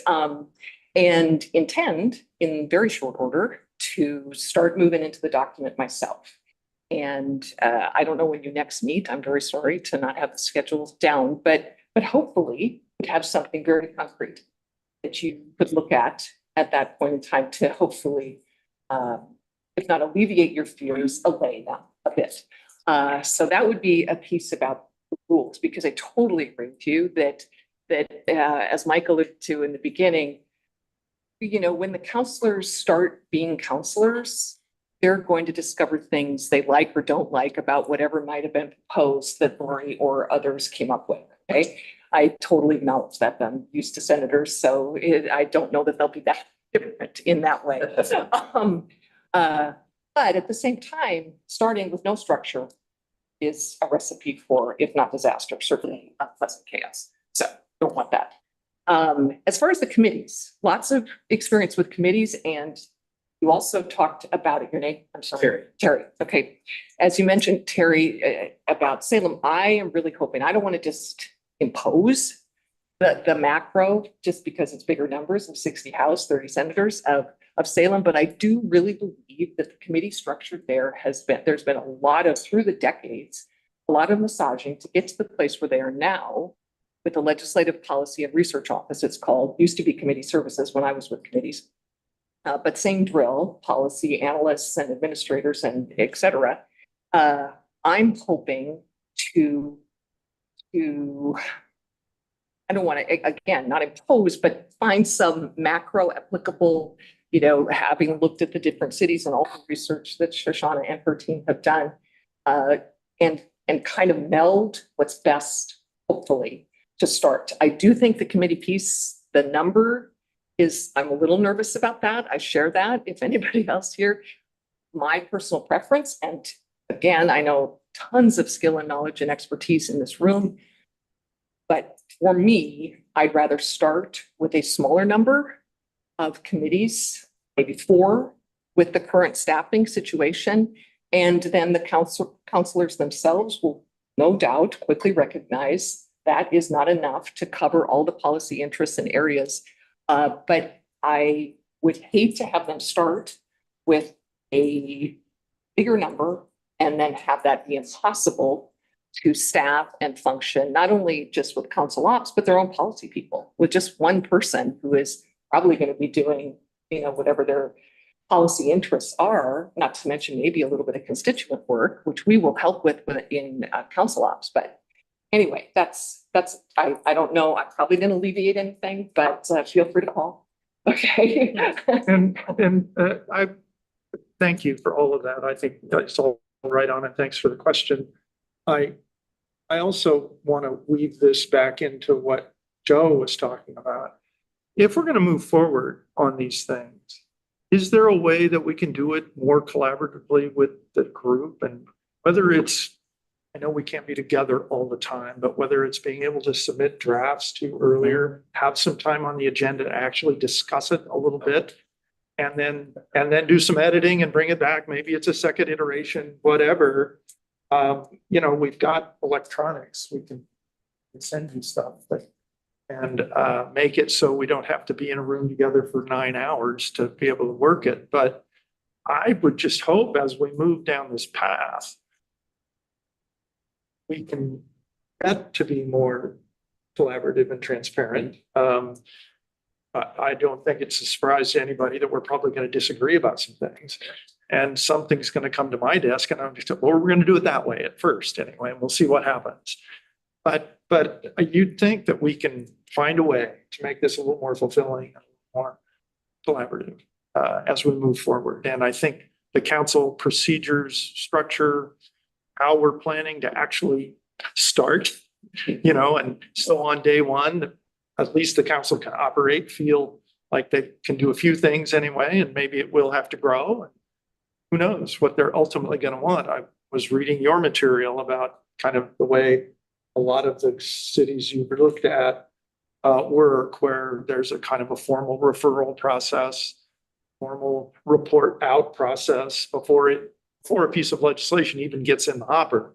and intend in very short order to start moving into the document myself. And I don't know when you next meet. I'm very sorry to not have the schedules down, but hopefully we'd have something very concrete that you could look at that point in time to hopefully, if not alleviate your fears, allay them a bit. So that would be a piece about the rules, because I totally agree with you that as Mike alluded to in the beginning, when the counselors start being counselors, they're going to discover things they like or don't like about whatever might have been proposed that Lori or others came up with. Okay, I totally acknowledge that. I'm used to senators, so I don't know that they'll be that different in that way. But at the same time, starting with no structure is a recipe for, if not disaster, certainly unpleasant chaos. So don't want that. As far as the committees, lots of experience with committees, and you also talked about it. Your name? I'm sorry. Terry. Okay. As you mentioned, Terry, about Salem, I am really hoping, I don't want to just impose the macro just because it's bigger numbers of 60 House, 30 senators of Salem, but I do really believe that the committee structure there's been a lot of, through the decades, a lot of massaging to get to the place where they are now with the Legislative Policy and Research Office. It's called, used to be Committee Services when I was with committees. But same drill, policy analysts and administrators and et cetera. I'm hoping to, I don't want to, again, not impose, but find some macro applicable, having looked at the different cities and all the research that Shoshana and her team have done, and kind of meld what's best, hopefully, to start. I do think the committee piece, the number is, I'm a little nervous about that. I share that. If anybody else here, my personal preference, and again, I know tons of skill and knowledge and expertise in this room, but for me, I'd rather start with a smaller number of committees, maybe 4 with the current staffing situation. And then the counselors themselves will no doubt quickly recognize that is not enough to cover all the policy interests and areas. But I would hate to have them start with a bigger number and then have that be impossible to staff and function, not only just with council ops, but their own policy people, with just one person who is probably going to be doing, whatever their policy interests are, not to mention maybe a little bit of constituent work, which we will help with in council ops. But anyway, I don't know. I probably didn't alleviate anything, but feel free to call. Okay. And I thank you for all of that. I think that's all right on, and thanks for the question. I also want to weave this back into what Joe was talking about. If we're going to move forward on these things, is there a way that we can do it more collaboratively with the group? And whether it's, I know we can't be together all the time, but whether it's being able to submit drafts to earlier, have some time on the agenda to actually discuss it a little bit, and then do some editing and bring it back. Maybe it's a second iteration, whatever. We've got electronics. We can send you stuff, and make it so we don't have to be in a room together for 9 hours to be able to work it. But I would just hope as we move down this path, we can get to be more collaborative and transparent. I don't think it's a surprise to anybody that we're probably going to disagree about some things. And something's going to come to my desk and I'm just, well, we're going to do it that way at first anyway, and we'll see what happens. But you'd think that we can find a way to make this a little more fulfilling, and more collaborative as we move forward. And I think the council procedures, structure, how we're planning to actually start, and so on day one, at least the council can operate, feel like they can do a few things anyway, and maybe it will have to grow. Who knows what they're ultimately going to want. I was reading your material about kind of the way a lot of the cities you've looked at work where there's a kind of a formal referral process, formal report out process before a piece of legislation even gets in the hopper.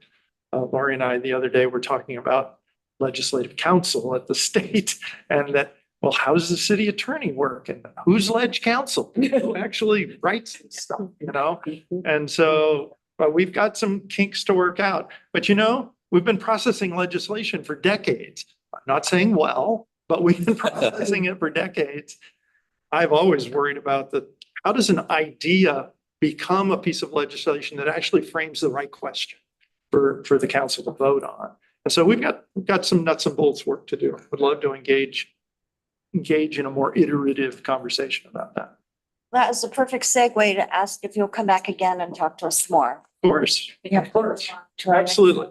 Lori and I, the other day, were talking about legislative counsel at the state and that, well, how does the city attorney work and who's ledge counsel? Who actually writes this stuff, you know? And so we've got some kinks to work out, but we've been processing legislation for decades. I'm not saying well, but we've been processing it for decades. I've always worried about how does an idea become a piece of legislation that actually frames the right question for the council to vote on? And so we've got some nuts and bolts work to do. Would love to engage in a more iterative conversation about that. That is a perfect segue to ask if you'll come back again and talk to us more. Of course. Yeah, of course. Absolutely.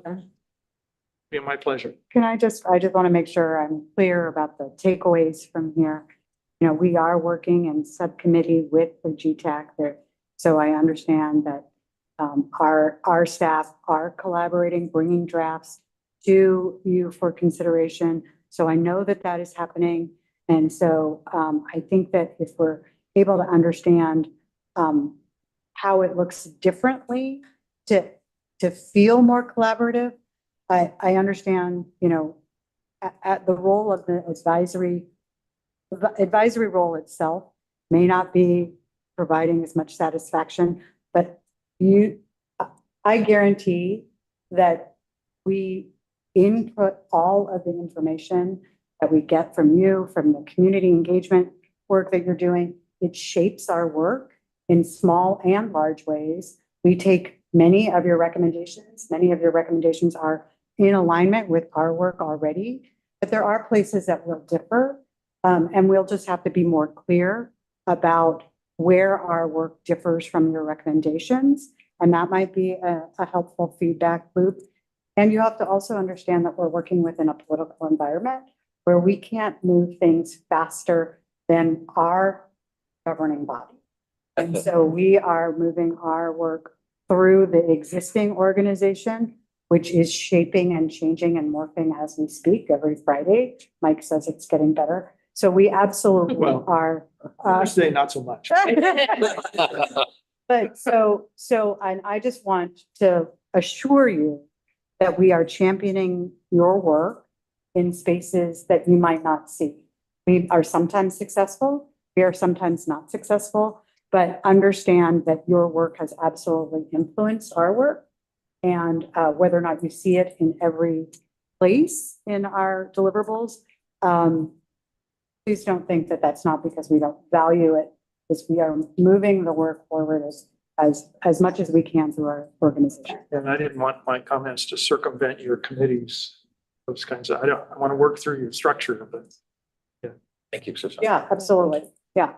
Be my pleasure. I just want to make sure I'm clear about the takeaways from here. We are working in subcommittee with the GTAC there. So I understand that our staff are collaborating, bringing drafts to you for consideration. So I know that is happening. And so I think that if we're able to understand how it looks differently to feel more collaborative, I understand, at the role of the advisory role itself may not be providing as much satisfaction, but I guarantee that we input all of the information that we get from you, from the community engagement work that you're doing. It shapes our work in small and large ways. We take many of your recommendations. Many of your recommendations are in alignment with our work already, but there are places that will differ. And we'll just have to be more clear about where our work differs from your recommendations. And that might be a helpful feedback loop. And you have to also understand that we're working within a political environment where we can't move things faster than our governing body. And so we are moving our work through the existing organization, which is shaping and changing and morphing as we speak every Friday. Mike says it's getting better. So we absolutely are. Thursday, not so much. But and I just want to assure you that we are championing your work in spaces that you might not see. We are sometimes successful, we are sometimes not successful, but understand that your work has absolutely influenced our work. And whether or not you see it in every place in our deliverables, please don't think that that's not because we don't value it, because we are moving the work forward as much as we can through our organization. And I didn't want my comments to circumvent your committees, those kinds of, I want to work through your structure of it. Thank you, Susan. Yeah, absolutely. Yeah.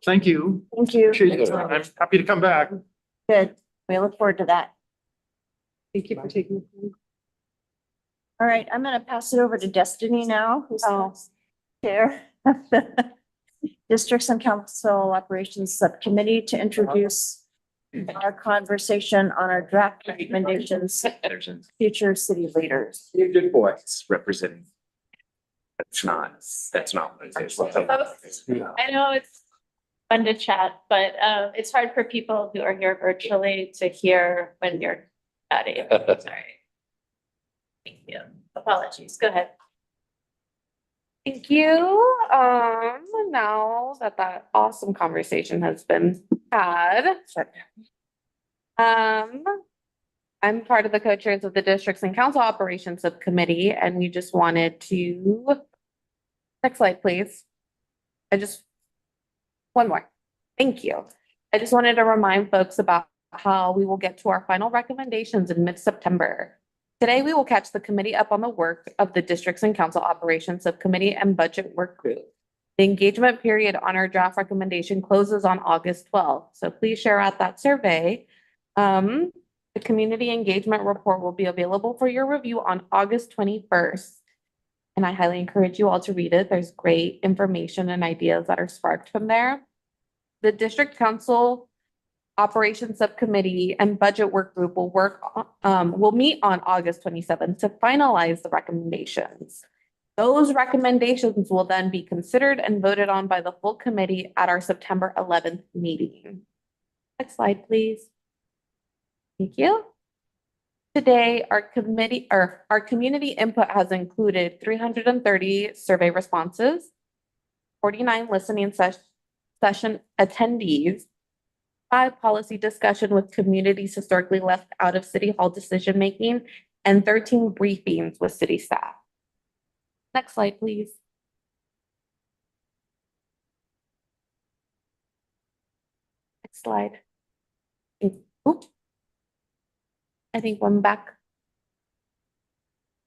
Thank you. Thank you. Appreciate your time. I'm happy to come back. Good. We look forward to that. Thank you for taking the time. All right, I'm going to pass it over to Destiny now, who's the chair of the Districts and Council Operations Subcommittee, to introduce our conversation on our draft recommendations, There's a future city leaders. you're good boy. It's representing. That's not what it is. I know it's fun to chat, but it's hard for people who are here virtually to hear when you're chatting. Sorry. Thank you. Apologies. Go ahead. Thank you. Now that awesome conversation has been had. I'm part of the co-chairs of the Districts and Council Operations Subcommittee, and we just wanted to, next slide, please. One more. Thank you. I just wanted to remind folks about how we will get to our final recommendations in mid-September. Today, we will catch the committee up on the work of the Districts and Council Operations Subcommittee and Budget Work Group. The engagement period on our draft recommendation closes on August 12th, so please share out that survey. The community engagement report will be available for your review on August 21st. And I highly encourage you all to read it. There's great information and ideas that are sparked from there. The District Council Operations Subcommittee and Budget Work Group will meet on August 27th to finalize the recommendations. Those recommendations will then be considered and voted on by the full committee at our September 11th meeting. Next slide, please. Thank you. Today, our community input has included 330 survey responses, 49 listening session attendees, 5 policy discussion with communities historically left out of City Hall decision-making, and 13 briefings with city staff. Next slide, please. Next slide. Oops. I think one back.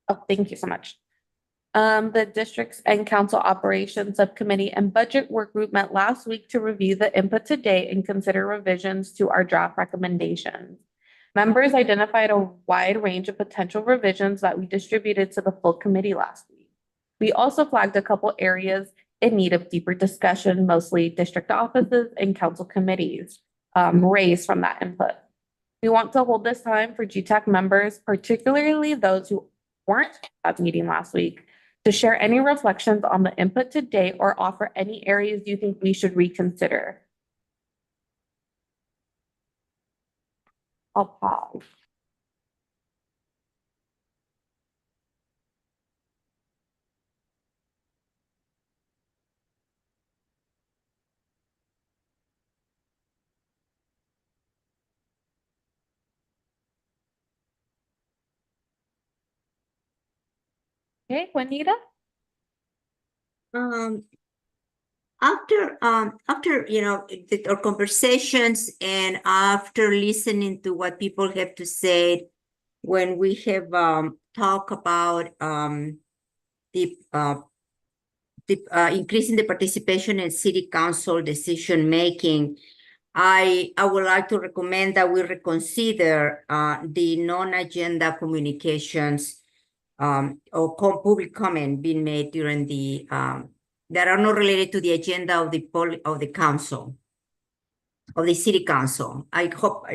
Oh, thank you so much. The districts and council operations subcommittee and budget work group met last week to review the input to date and consider revisions to our draft recommendations. Members identified a wide range of potential revisions that we distributed to the full committee last week. We also flagged a couple areas in need of deeper discussion, mostly district offices and council committees raised from that input. We want to hold this time for GTAC members, particularly those who weren't at the meeting last week, to share any reflections on the input to date or offer any areas you think we should reconsider. I'll pause. Okay, Juanita? After our conversations and after listening to what people have to say, when we have talked about increasing the participation in city council decision making, I would like to recommend that we reconsider the non-agenda communications or public comment being made during the that are not related to the agenda of the council, of the city council. I hope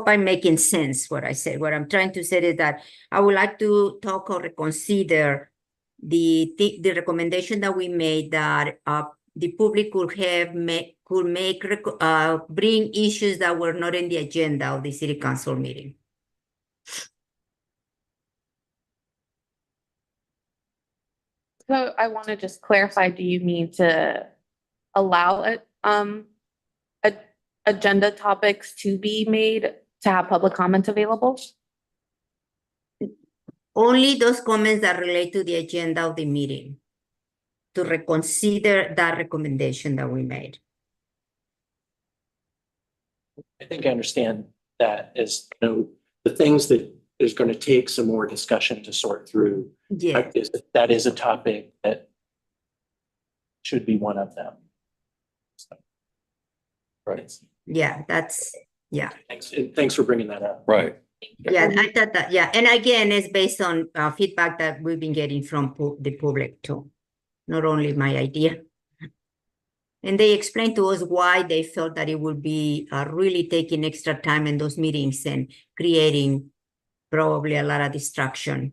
I'm making sense what I said. What I'm trying to say is that I would like to talk or reconsider the recommendation that we made that the public could bring issues that were not in the agenda of the city council meeting. So I want to just clarify, do you mean to allow it, agenda topics to be made to have public comment available? Only those comments that relate to the agenda of the meeting, to reconsider that recommendation that we made. I think I understand that as, the things that is going to take some more discussion to sort through. Yeah. That is a topic that should be one of them. So, right. Yeah, yeah. Thanks for bringing that up. Right. Yeah, I thought that, yeah. And again, it's based on feedback that we've been getting from the public too, not only my idea. And they explained to us why they felt that it would be really taking extra time in those meetings and creating probably a lot of distraction.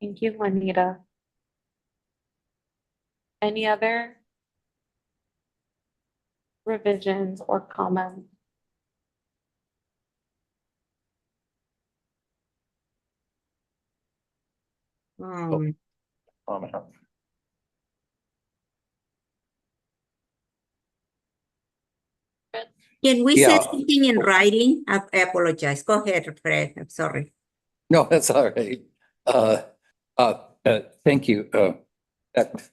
Thank you, Juanita. Any other revisions or comments? Can we say Yeah. something in writing? I apologize. Go ahead, Fred. I'm sorry. No, that's all right. Thank you.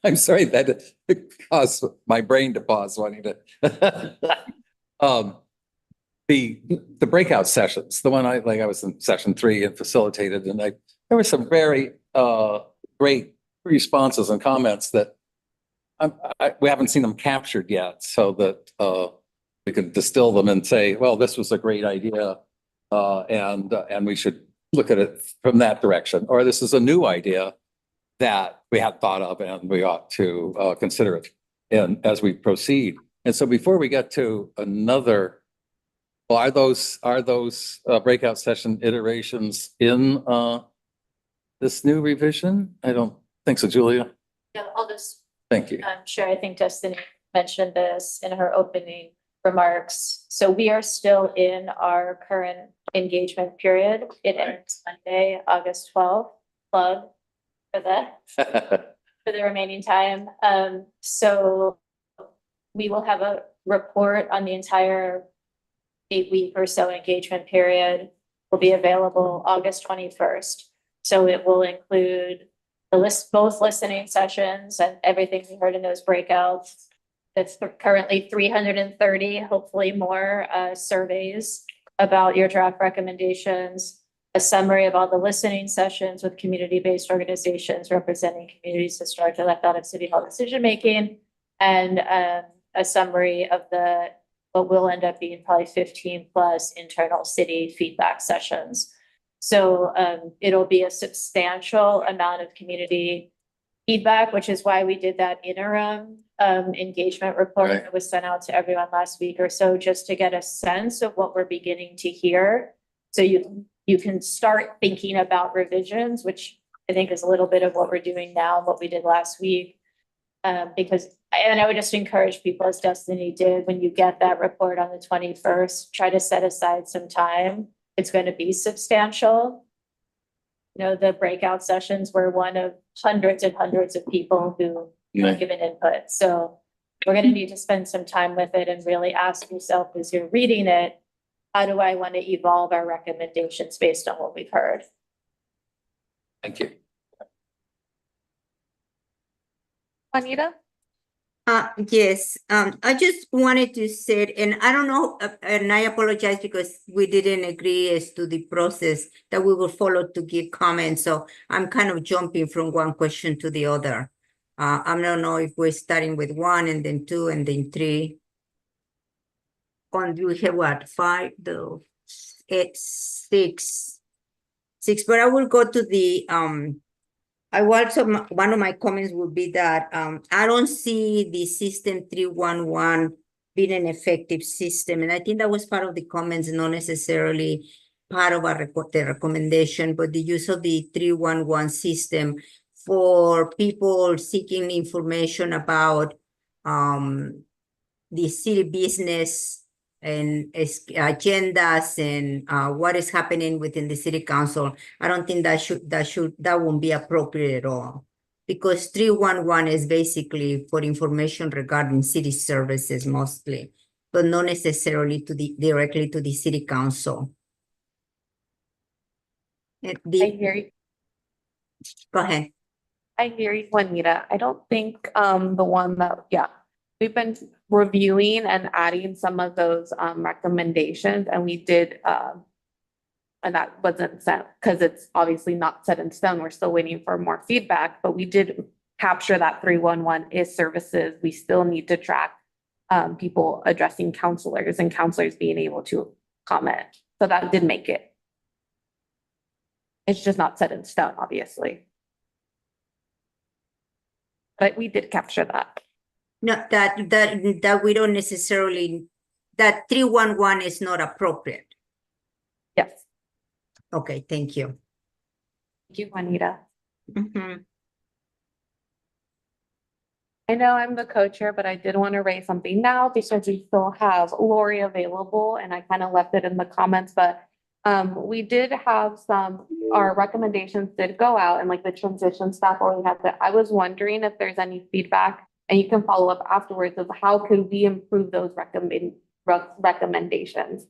I'm sorry that caused my brain to pause wanting to. The breakout sessions, the one I was in session 3 and facilitated, and there were some very great responses and comments that we haven't seen them captured yet, so that we could distill them and say, well, this was a great idea, and we should look at it from that direction, or this is a new idea that we hadn't thought of and we ought to consider it as we proceed. And so before we get to another Well, are those breakout session iterations in this new revision? I don't think so, Julia. Yeah, I'll just, Thank you. I'm sure, I think Destiny mentioned this in her opening remarks. So we are still in our current engagement period. It ends Monday, August 12th. Plug for the remaining time. So we will have a report on the entire 8-week or so engagement period will be available August 21st. So it will include both listening sessions and everything we heard in those breakouts. That's currently 330, hopefully more, surveys about your draft recommendations, a summary of all the listening sessions with community-based organizations representing communities historically left out of city hall decision-making, and a summary of what will end up being probably 15 plus internal city feedback sessions. So it'll be a substantial amount of community feedback, which is why we did that interim engagement report that was sent out to everyone last week or so, just to get a sense of what we're beginning to hear. So you can start thinking about revisions, which I think is a little bit of what we're doing now and what we did last week. Because I would just encourage people, as Destiny did, when you get that report on the 21st, try to set aside some time. It's going to be substantial. You know, the breakout sessions were one of hundreds and hundreds of people who have given input. So we're going to need to spend some time with it and really ask yourself as you're reading it, how do I want to evolve our recommendations based on what we've heard? Thank you. Juanita? Yes, I just wanted to say, and I don't know, and I apologize because we didn't agree as to the process that we will follow to give comments. So I'm kind of jumping from one question to the other. I don't know if we're starting with 1 and then 2 and then 3. We have what, 5, 8, 6, but I will go to the, one of my comments would be that I don't see the system 311 being an effective system. And I think that was part of the comments, not necessarily part of the recommendation, but the use of the 311 system for people seeking information about the city business and agendas and what is happening within the city council. I don't think that won't be appropriate at all, because 311 is basically for information regarding city services mostly, but not necessarily directly to the city council. I hear you. Go ahead. I hear you, Juanita. I don't think the one that, we've been reviewing and adding some of those recommendations, and we did, and that wasn't sent because it's obviously not set in stone. We're still waiting for more feedback, but we did capture that 311 is services. We still need to track people addressing counselors and counselors being able to comment. So that did make it. It's just not set in stone, obviously. But we did capture that. No, that we don't necessarily, that 311 is not appropriate. Yes. Okay, thank you. Thank you, Juanita. Mm-hmm. I know I'm the co-chair, but I did want to raise something now because we still have Lori available, and I kind of left it in the comments, but we did have our recommendations did go out, and like the transition staff already had that. I was wondering if there's any feedback, and you can follow up afterwards, of how could we improve those recommendations?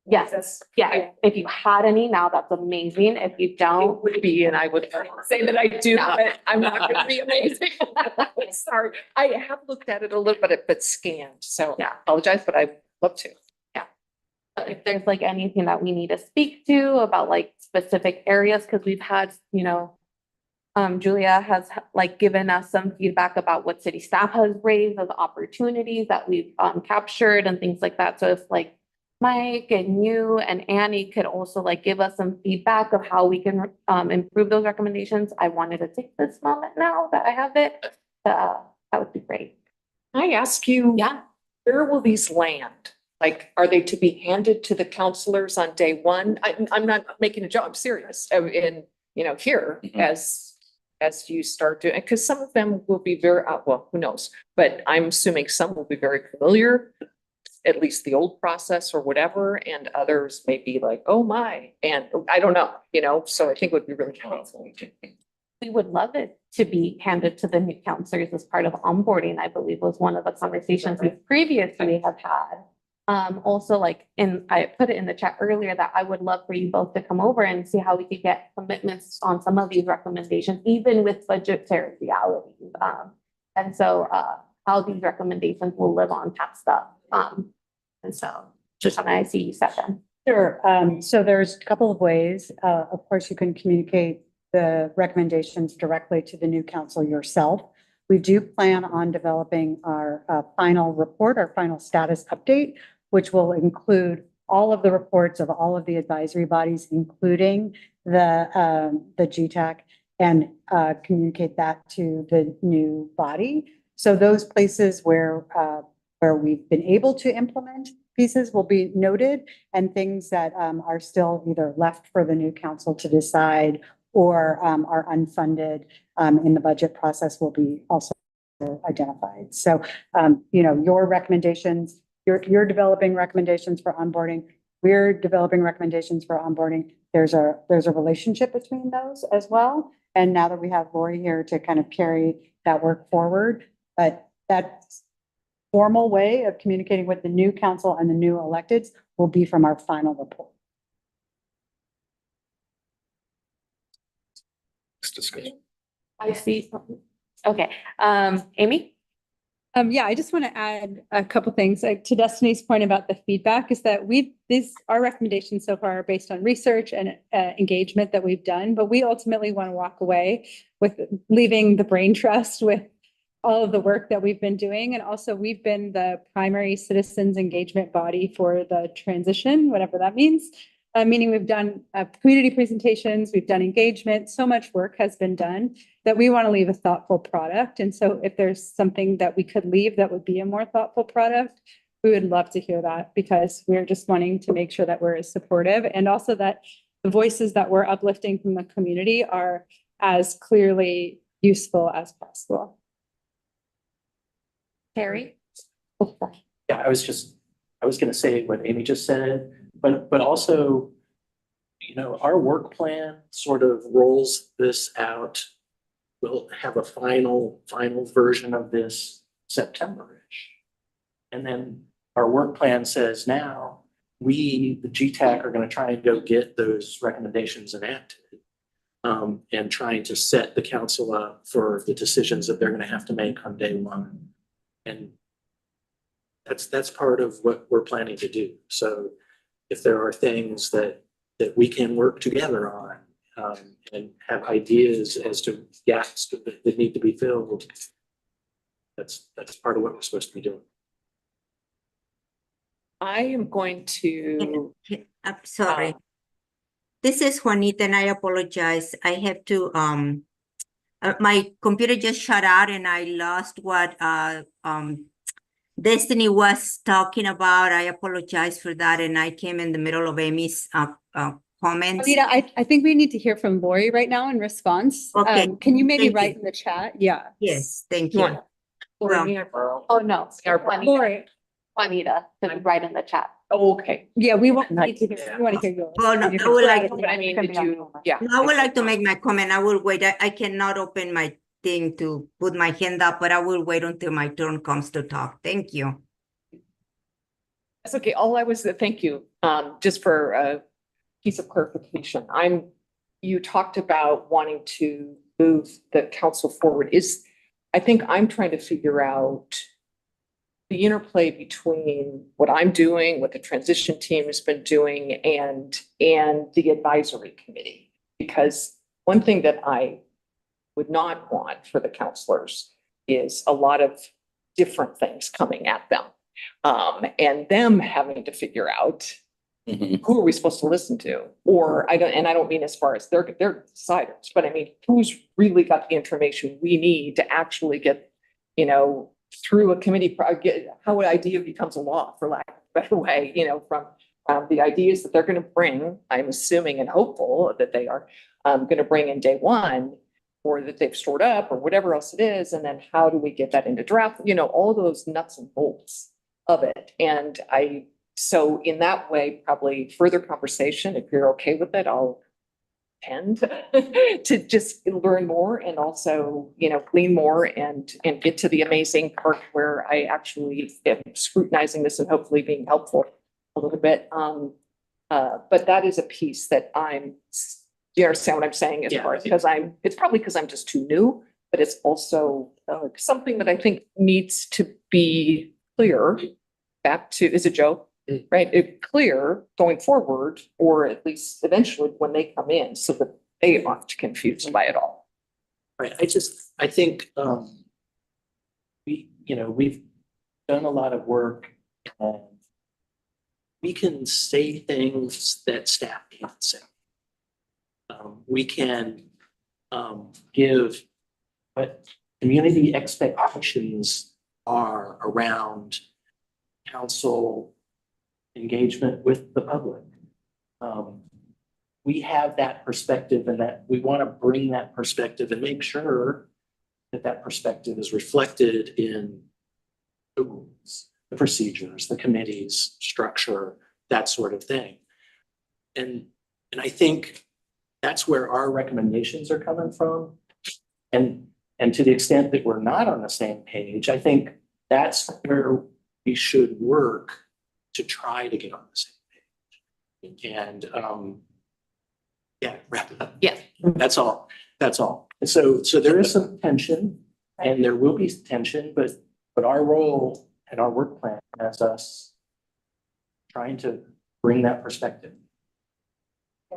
Yes. Yeah. If you had any now, that's amazing. If you don't, Would be, and I would say that I do, but I'm not going to be amazing. Sorry, I have looked at it a little bit, but scanned, so I apologize, but I'd love to. If there's like anything that we need to speak to about like specific areas, because we've had, Julia has like given us some feedback about what city staff has raised as opportunities that we've captured and things like that. So if like Mike and you and Annie could also like give us some feedback of how we can improve those recommendations, I wanted to take this moment now that I have it. That would be great. Can I ask you? Yeah. Where will these land? Like, are they to be handed to the counselors on day one? I'm not making a joke, I'm serious. In, here Mhm. as you start doing, because some of them will be very, well, who knows? But I'm assuming some will be very familiar, at least the old process or whatever, and others may be like, oh my, and I don't know, so I think it would be really helpful. We would love it to be handed to the new counselors as part of onboarding, I believe was one of the conversations we previously have had. Also I put it in the chat earlier that I would love for you both to come over and see how we could get commitments on some of these recommendations, even with budgetary realities. And so, how these recommendations will live on past stuff. And so, just I see you said them. Sure. So there's a couple of ways. Of course, you can communicate the recommendations directly to the new council yourself. We do plan on developing our final report, our final status update, which will include all of the reports of all of the advisory bodies, including the GTAC, and communicate that to the new body. So those places where we've been able to implement pieces will be noted, and things that are still either left for the new council to decide or are unfunded in the budget process will be also identified. So, your recommendations, you're developing recommendations for onboarding. We're developing recommendations for onboarding. There's a relationship between those as well. And now that we have Lori here to kind of carry that work forward, but that formal way of communicating with the new council and the new electeds will be from our final report. Discussion. I see something. Okay, Amy? Yeah, I just want to add a couple things to Destiny's point about the feedback is that our recommendations so far are based on research and engagement that we've done, but we ultimately want to walk away with leaving the brain trust with all of the work that we've been doing. And also we've been the primary citizens engagement body for the transition, whatever that means. Meaning we've done community presentations, we've done engagement, so much work has been done that we want to leave a thoughtful product. And so if there's something that we could leave that would be a more thoughtful product, we would love to hear that, because we're just wanting to make sure that we're as supportive, and also that the voices that we're uplifting from the community are as clearly useful as possible. Terry? Yeah, I was gonna say what Amy just said, but also, our work plan sort of rolls this out. We'll have a final version of this September-ish. And then our work plan says now, the GTAC, are gonna try and go get those recommendations enacted. And trying to set the council up for the decisions that they're gonna have to make on day one. And that's part of what we're planning to do. So if there are things that we can work together on, and have ideas as to gaps that need to be filled, that's part of what we're supposed to be doing. I am going to. I'm sorry. This is Juanita, and I apologize. I have to, my computer just shut out and I lost what Destiny was talking about. I apologize for that, and I came in the middle of Amy's comments. Anita, I think we need to hear from Lori right now in response. Okay. Can you maybe Thank write you. in the chat? Yeah. Yes, thank Come you. on. Well, Oh, no. Lori. Juanita, to write in the chat. Oh, okay. Yeah, we want to hear, we want to hear yours. Well, no, I would like, But I mean, did you, yeah. I would like to make my comment. I will wait. I cannot open my thing to put my hand up, but I will wait until my turn comes to talk. Thank you. That's okay. Thank you. Just for a piece of clarification, you talked about wanting to move the council forward. I think I'm trying to figure out the interplay between what I'm doing, what the transition team has been doing, and the advisory committee. Because one thing that I would not want for the counselors is a lot of different things coming at them. And them having to figure out who are we supposed to listen to? Or I don't mean as far as they're deciders, but I mean, who's really got the information we need to actually get, through a committee, how an idea becomes a law, for lack of better way, from the ideas that they're going to bring, I'm assuming and hopeful that they are going to bring in day one, or that they've stored up or whatever else it is. And then how do we get that into draft? All those nuts and bolts of it. And so in that way, probably further conversation, if you're okay with it, I'll tend to just learn more and also, glean more and get to the amazing part where I actually am scrutinizing this and hopefully being helpful a little bit. But that is a piece that do you understand what I'm saying? As far as, it's probably because I'm just too new, but it's also something that I think needs to be clear back to, is it Joe? Right? Clear going forward, or at least eventually when they come in, so that they aren't confused by it all. Right, I think, we've done a lot of work and we can say things that staff can't say. We can, give what community expectations are around council engagement with the public. We have that perspective, and that we want to bring that perspective and make sure that that perspective is reflected in the rules, the procedures, the committee's structure, that sort of thing. And I think that's where our recommendations are coming from. And to the extent that we're not on the same page, I think that's where we should work to try to get on the same page. And wrap it up. Yeah. That's all. And so there is some tension, and there will be tension, but our role and our work plan has us trying to bring that perspective.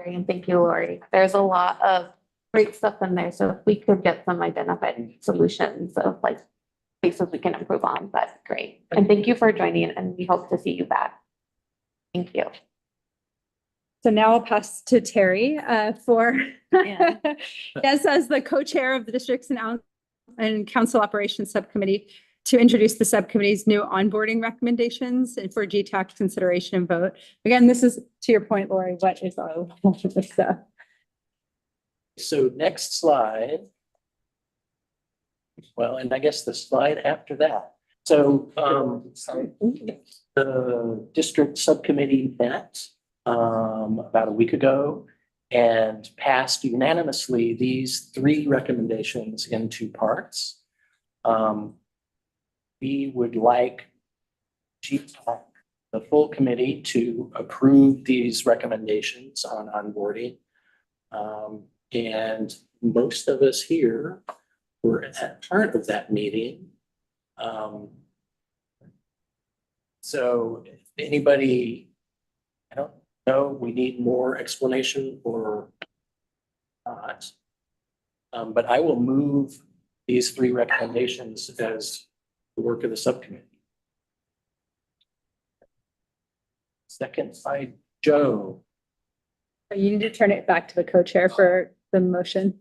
And thank you, Lori. There's a lot of great stuff in there. So if we could get some identified solutions of places we can improve on, that's great. And thank you for joining, and we hope to see you back. Thank you. So now I'll pass to Terry for, yes, as the co-chair of the Districts and Council Operations Subcommittee, to introduce the subcommittee's new onboarding recommendations and for GTAC consideration and vote. Again, this is, to your point, Lori, what is all of this stuff? So next slide. Well, and I guess the slide after that. So the district subcommittee met about a week ago and passed unanimously these 3 recommendations in 2 parts. We would like GTAC, the full committee, to approve these recommendations on onboarding. And most of us here were at part of that meeting. So if anybody, I don't know, we need more explanation or not. But I will move these 3 recommendations as the work of the subcommittee. Second by Joe. You need to turn it back to the co-chair for the motion.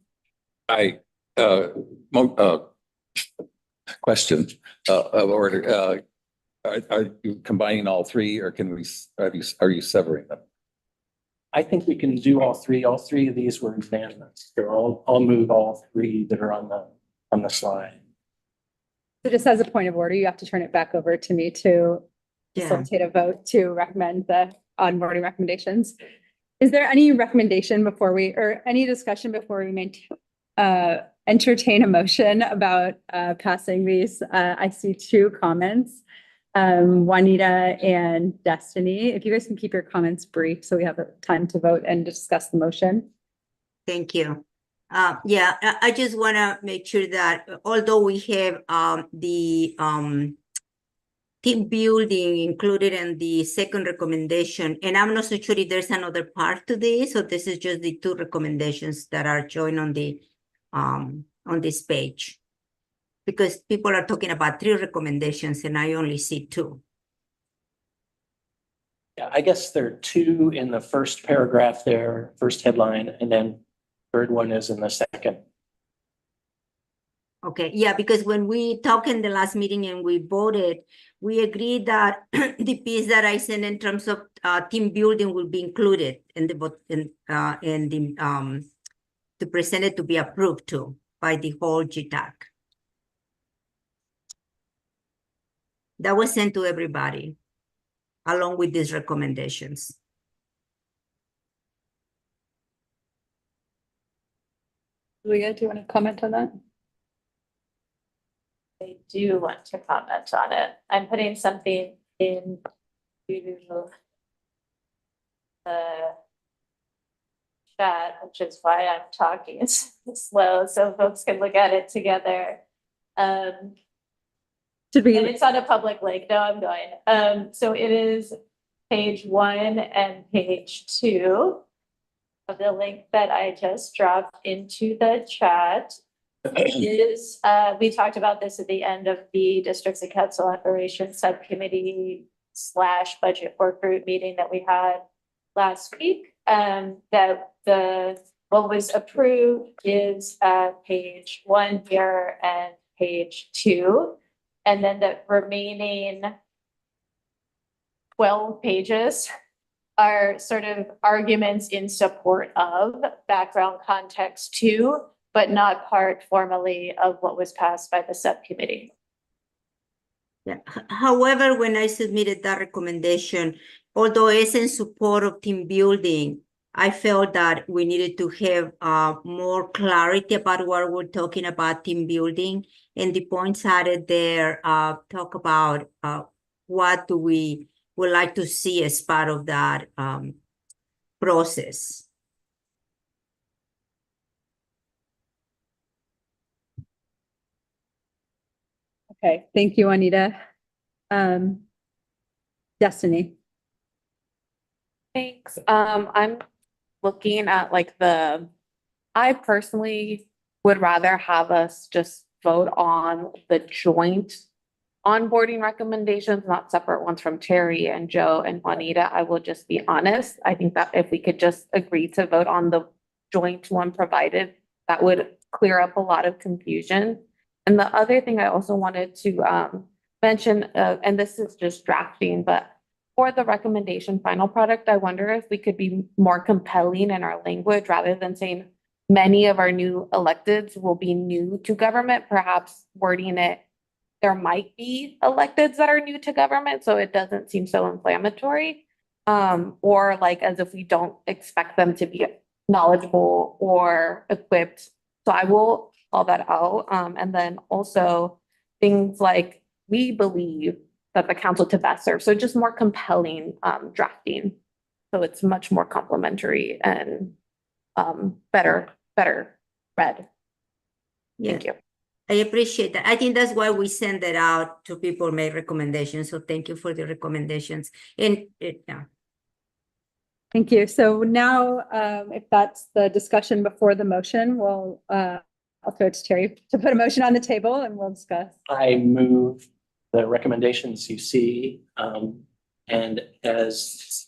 Question of order. Are you combining all 3, or are you severing them? I think we can do all 3. All 3 of these were unanimous. I'll move all 3 that are on the slide. So just as a point of order, you have to turn it back over to me to facilitate a vote to recommend the onboarding recommendations. Is there any recommendation or any discussion before we entertain a motion about passing these? I see 2 comments, Juanita and Destiny. If you guys can keep your comments brief so we have time to vote and discuss the motion. Thank you. I just want to make sure that although we have the team building included in the second recommendation, and I'm not so sure if there's another part to this, so this is just the 2 recommendations that are shown on this page. Because people are talking about 3 recommendations and I only see 2. Yeah, I guess there are 2 in the first paragraph there, first headline, and then third one is in the second. Okay, yeah, because when we talked in the last meeting and we voted, we agreed that the piece that I sent in terms of team building will be included in the vote in the to present it to be approved too by the whole GTAC. That was sent to everybody along with these recommendations. Leah, do you want to comment on that? I do want to comment on it. I'm putting something in the chat, which is why I'm talking slow, so folks can look at it together. Should we? And it's on a public link. No, I'm going. So it is page 1 and page 2 of the link that I just dropped into the chat. Is we talked about this at the end of the Districts and Council Operations Subcommittee / budget work group meeting that we had last week. That what was approved is page 1 here and page 2. And then the remaining 12 pages are sort of arguments in support of background context 2, but not part formally of what was passed by the subcommittee. Yeah. However, when I submitted that recommendation, although it's in support of team building, I felt that we needed to have more clarity about what we're talking about team building. And the points added there talk about what do we would like to see as part of that process. Okay, thank you, Anita. Destiny. Thanks. I'm looking at like I personally would rather have us just vote on the joint onboarding recommendations, not separate ones from Terry and Joe and Juanita. I will just be honest. I think that if we could just agree to vote on the joint one provided, that would clear up a lot of confusion. And the other thing I also wanted to mention, and this is just drafting, but for the recommendation final product, I wonder if we could be more compelling in our language rather than saying many of our new electeds will be new to government, perhaps wording it, there might be electeds that are new to government, so it doesn't seem so inflammatory. Or like as if we don't expect them to be knowledgeable or equipped. So I will call that out. And then also things like we believe that the council to best serve. So just more compelling drafting. So it's much more complementary and better read. Yeah. Thank you. I appreciate that. I think that's why we send it out to people make recommendations. So thank you for the recommendations. And yeah. Thank you. So now, if that's the discussion before the motion, I'll throw it to Terry to put a motion on the table and we'll discuss. I move the recommendations you see, and as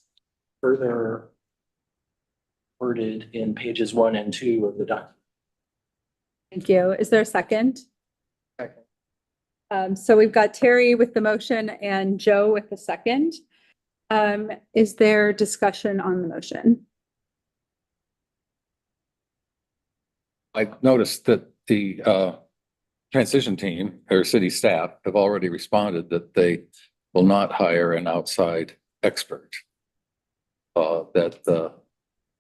further worded in pages 1 and 2 of the document. Thank you. Is there a second? So we've got Terry with the motion and Joe with the second. Is there discussion on the motion? I noticed that the transition team or city staff have already responded that they will not hire an outside expert.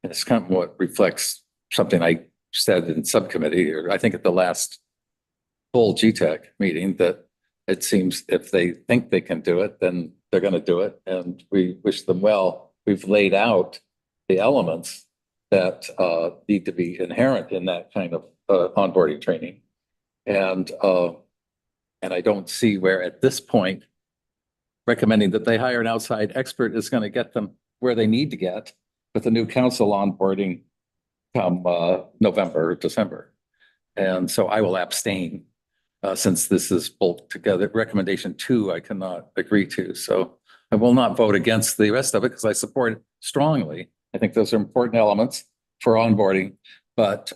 It's kind of what reflects something I said in subcommittee, or I think at the last full GTAC meeting, that it seems if they think they can do it, then they're going to do it. And we wish them well. We've laid out the elements that need to be inherent in that kind of onboarding training. And I don't see where at this point recommending that they hire an outside expert is going to get them where they need to get with the new council onboarding come November or December. And so I will abstain since this is both together. Recommendation 2, I cannot agree to. So I will not vote against the rest of it because I support it strongly. I think those are important elements for onboarding, but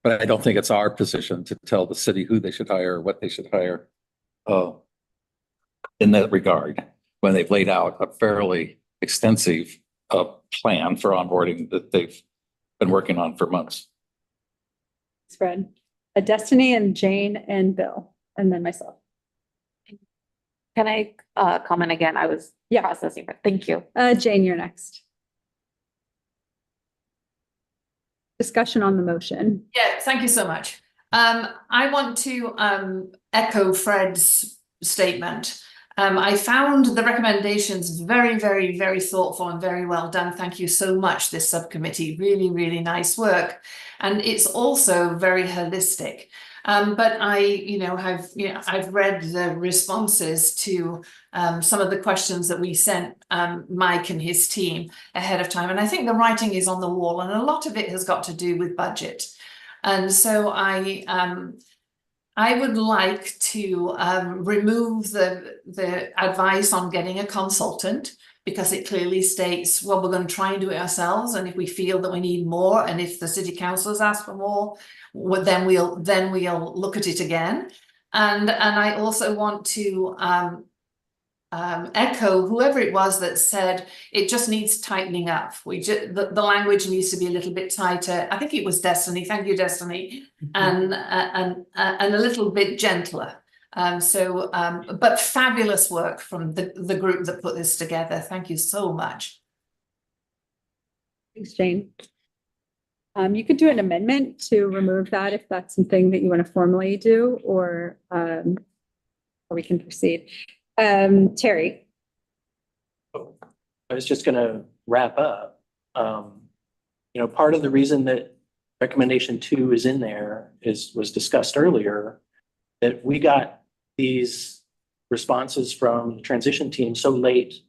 But I don't think it's our position to tell the city who they should hire, what they should hire. In that regard, when they've laid out a fairly extensive plan for onboarding that they've been working on for months. Fred, Destiny and Jane and Bill, and then myself. Can I comment again? I was processing. Thank you. Jane, you're next. Discussion on the motion. Yeah, thank you so much. I want to echo Fred's statement. I found the recommendations very, very, very thoughtful and very well done. Thank you so much, this subcommittee. Really, really nice work. And it's also very holistic. But I've read the responses to some of the questions that we sent Mike and his team ahead of time. And I think the writing is on the wall, and a lot of it has got to do with budget. And so I would like to remove the advice on getting a consultant, because it clearly states, well, we're going to try and do it ourselves. And if we feel that we need more, and if the city councilors ask for more, then we'll look at it again. And I also want to echo whoever it was that said it just needs tightening up. The language needs to be a little bit tighter. I think it was Destiny. Thank you, Destiny. And a little bit gentler. But fabulous work from the group that put this together. Thank you so much. Thanks, Jane. You could do an amendment to remove that if that's something that you want to formally do, or we can proceed. Terry. I was just gonna wrap up. Part of the reason that recommendation 2 is in there was discussed earlier, that we got these responses from the transition team so late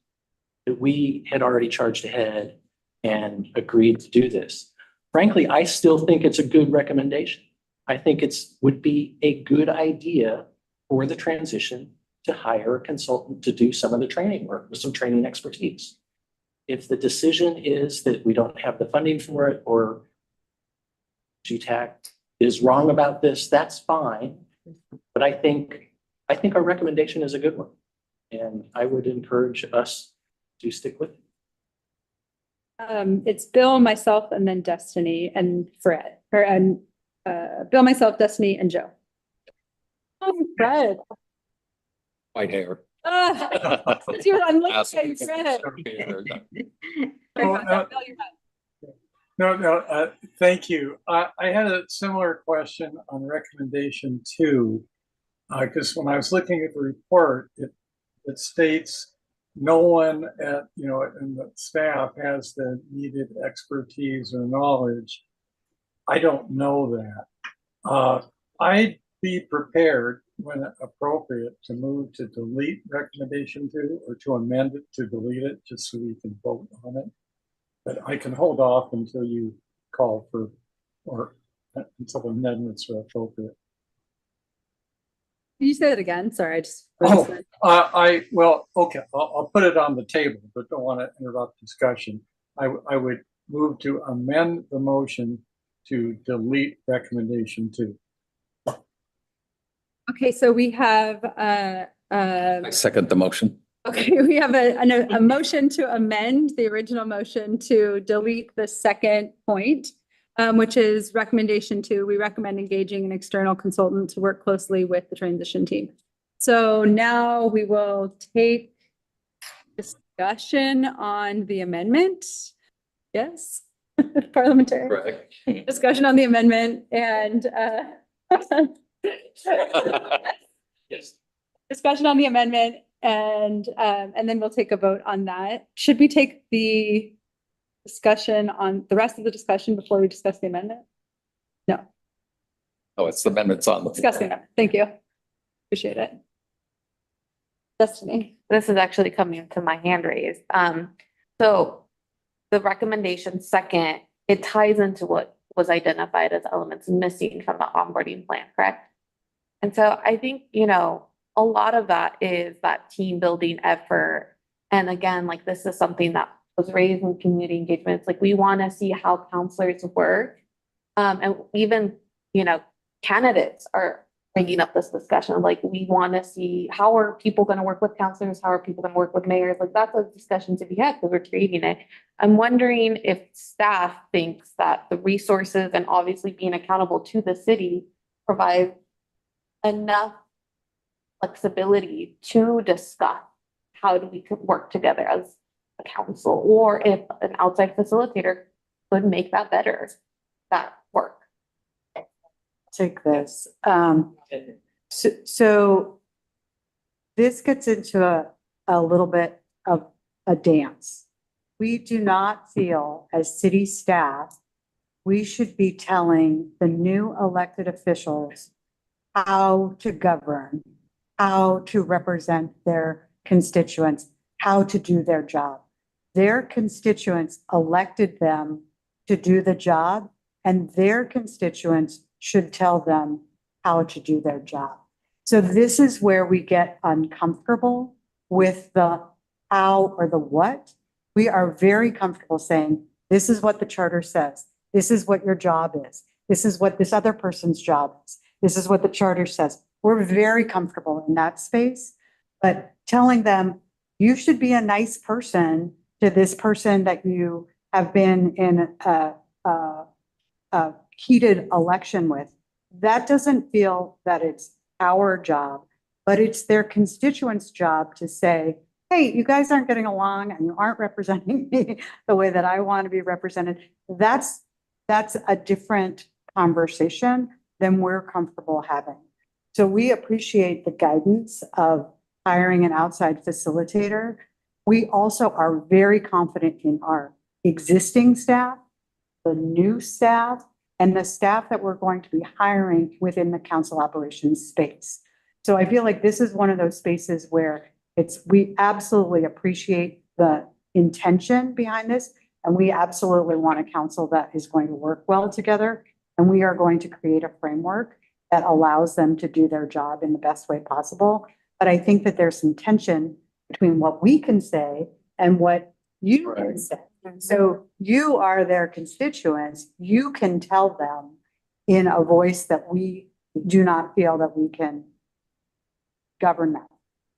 that we had already charged ahead and agreed to do this. Frankly, I still think it's a good recommendation. I think would be a good idea for the transition to hire a consultant to do some of the training work with some training expertise. If the decision is that we don't have the funding for it, or GTAC is wrong about this, that's fine. But I think our recommendation is a good one. And I would encourage us to stick with it. It's Bill, myself, and then Destiny and Fred. Bill, myself, Destiny, and Joe. Oh, Fred. White hair. I'm looking at Fred. No, thank you. I had a similar question on recommendation 2, because when I was looking at the report, it states no one in the staff has the needed expertise or knowledge. I don't know that. I'd be prepared, when appropriate, to move to delete recommendation 2, or to amend it to delete it, just so we can vote on it. But I can hold off until you call for, or until amendments are appropriate. Can you say that again? Sorry, I just. Okay, I'll put it on the table, but don't want to interrupt discussion. I would move to amend the motion to delete recommendation 2. Okay, so we have I second the motion. okay, we have a motion to amend the original motion to delete the second point, which is recommendation 2. We recommend engaging an external consultant to work closely with the transition team. So now we will take discussion on the amendment. Yes, parliamentary. Correct. Discussion on the amendment and Yes. discussion on the amendment, and then we'll take a vote on that. Should we take the discussion on the rest of the discussion before we discuss the amendment? No. Oh, it's the amendments on the. Discuss the amendment. Thank you. Appreciate it. Destiny. This is actually coming to my hand raised. So the recommendation 2, it ties into what was identified as elements missing from the onboarding plan, correct? And so I think, a lot of that is that team building effort. And again, like, this is something that was raised in community engagements. Like, we want to see how counselors work. And even candidates are bringing up this discussion of like, we want to see, how are people going to work with counselors? How are people going to work with mayors? Like, that's a discussion to be had because we're creating it. I'm wondering if staff thinks that the resources and obviously being accountable to the city provide enough flexibility to discuss how do we work together as a council, or if an outside facilitator could make that better, that work. Take this. So this gets into a little bit of a dance. We do not feel as city staff, we should be telling the new elected officials how to govern, how to represent their constituents, how to do their job. Their constituents elected them to do the job, and their constituents should tell them how to do their job. So this is where we get uncomfortable with the how or the what. We are very comfortable saying, this is what the charter says. This is what your job is. This is what this other person's job is. This is what the charter says. We're very comfortable in that space, but telling them, you should be a nice person to this person that you have been in a heated election with, that doesn't feel that it's our job, but it's their constituents' job to say, hey, you guys aren't getting along and you aren't representing me the way that I want to be represented. That's a different conversation than we're comfortable having. So we appreciate the guidance of hiring an outside facilitator. We also are very confident in our existing staff, the new staff, and the staff that we're going to be hiring within the council operations space. So I feel like this is one of those spaces where we absolutely appreciate the intention behind this, and we absolutely want a council that is going to work well together, and we are going to create a framework that allows them to do their job in the best way possible. But I think that there's some tension between what we can say and what you can say. So you are their constituents. You can tell them in a voice that we do not feel that we can govern that,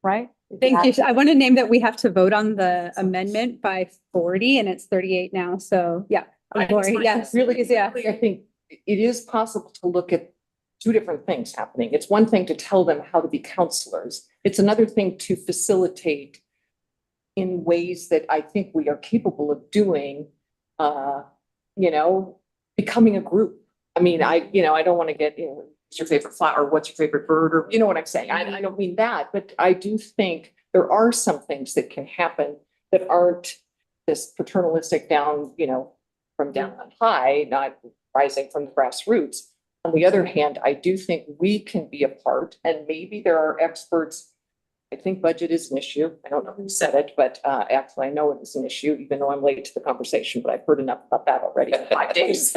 right? Thank you. I want to name that we have to vote on the amendment by 40 and it's 38 now. So yeah. Lori, yes, Really, yeah. I think it is possible to look at two different things happening. It's one thing to tell them how to be counselors. It's another thing to facilitate in ways that I think we are capable of doing, becoming a group. I mean, I don't want to get, what's your favorite flower, what's your favorite bird, or you know what I'm saying? I don't mean that, but I do think there are some things that can happen that aren't this paternalistic down, from down on high, not rising from the grassroots. On the other hand, I do think we can be a part, and maybe there are experts. I think budget is an issue. I don't know who said it, but actually I know it is an issue, even though I'm late to the conversation, but I've heard enough about that already in 5 days.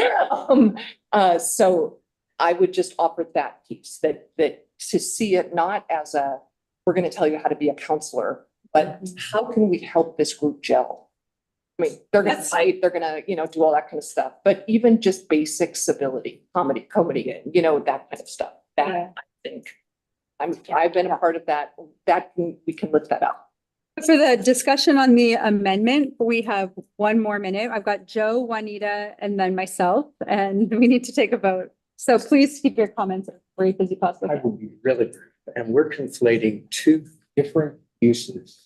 So I would just offer that piece, that to see it not as we're going to tell you how to be a counselor, but how can we help this group gel? I mean, they're going to fight, they're going to, do all that kind of stuff, but even just basic civility, comedy, that kind of stuff, that I think. I've been a part of that, we can lift that up. For the discussion on the amendment, we have 1 more minute. I've got Joe, Juanita, and then myself, and we need to take a vote. So please keep your comments as brief as you possibly I can. will be really brief. And we're conflating 2 different uses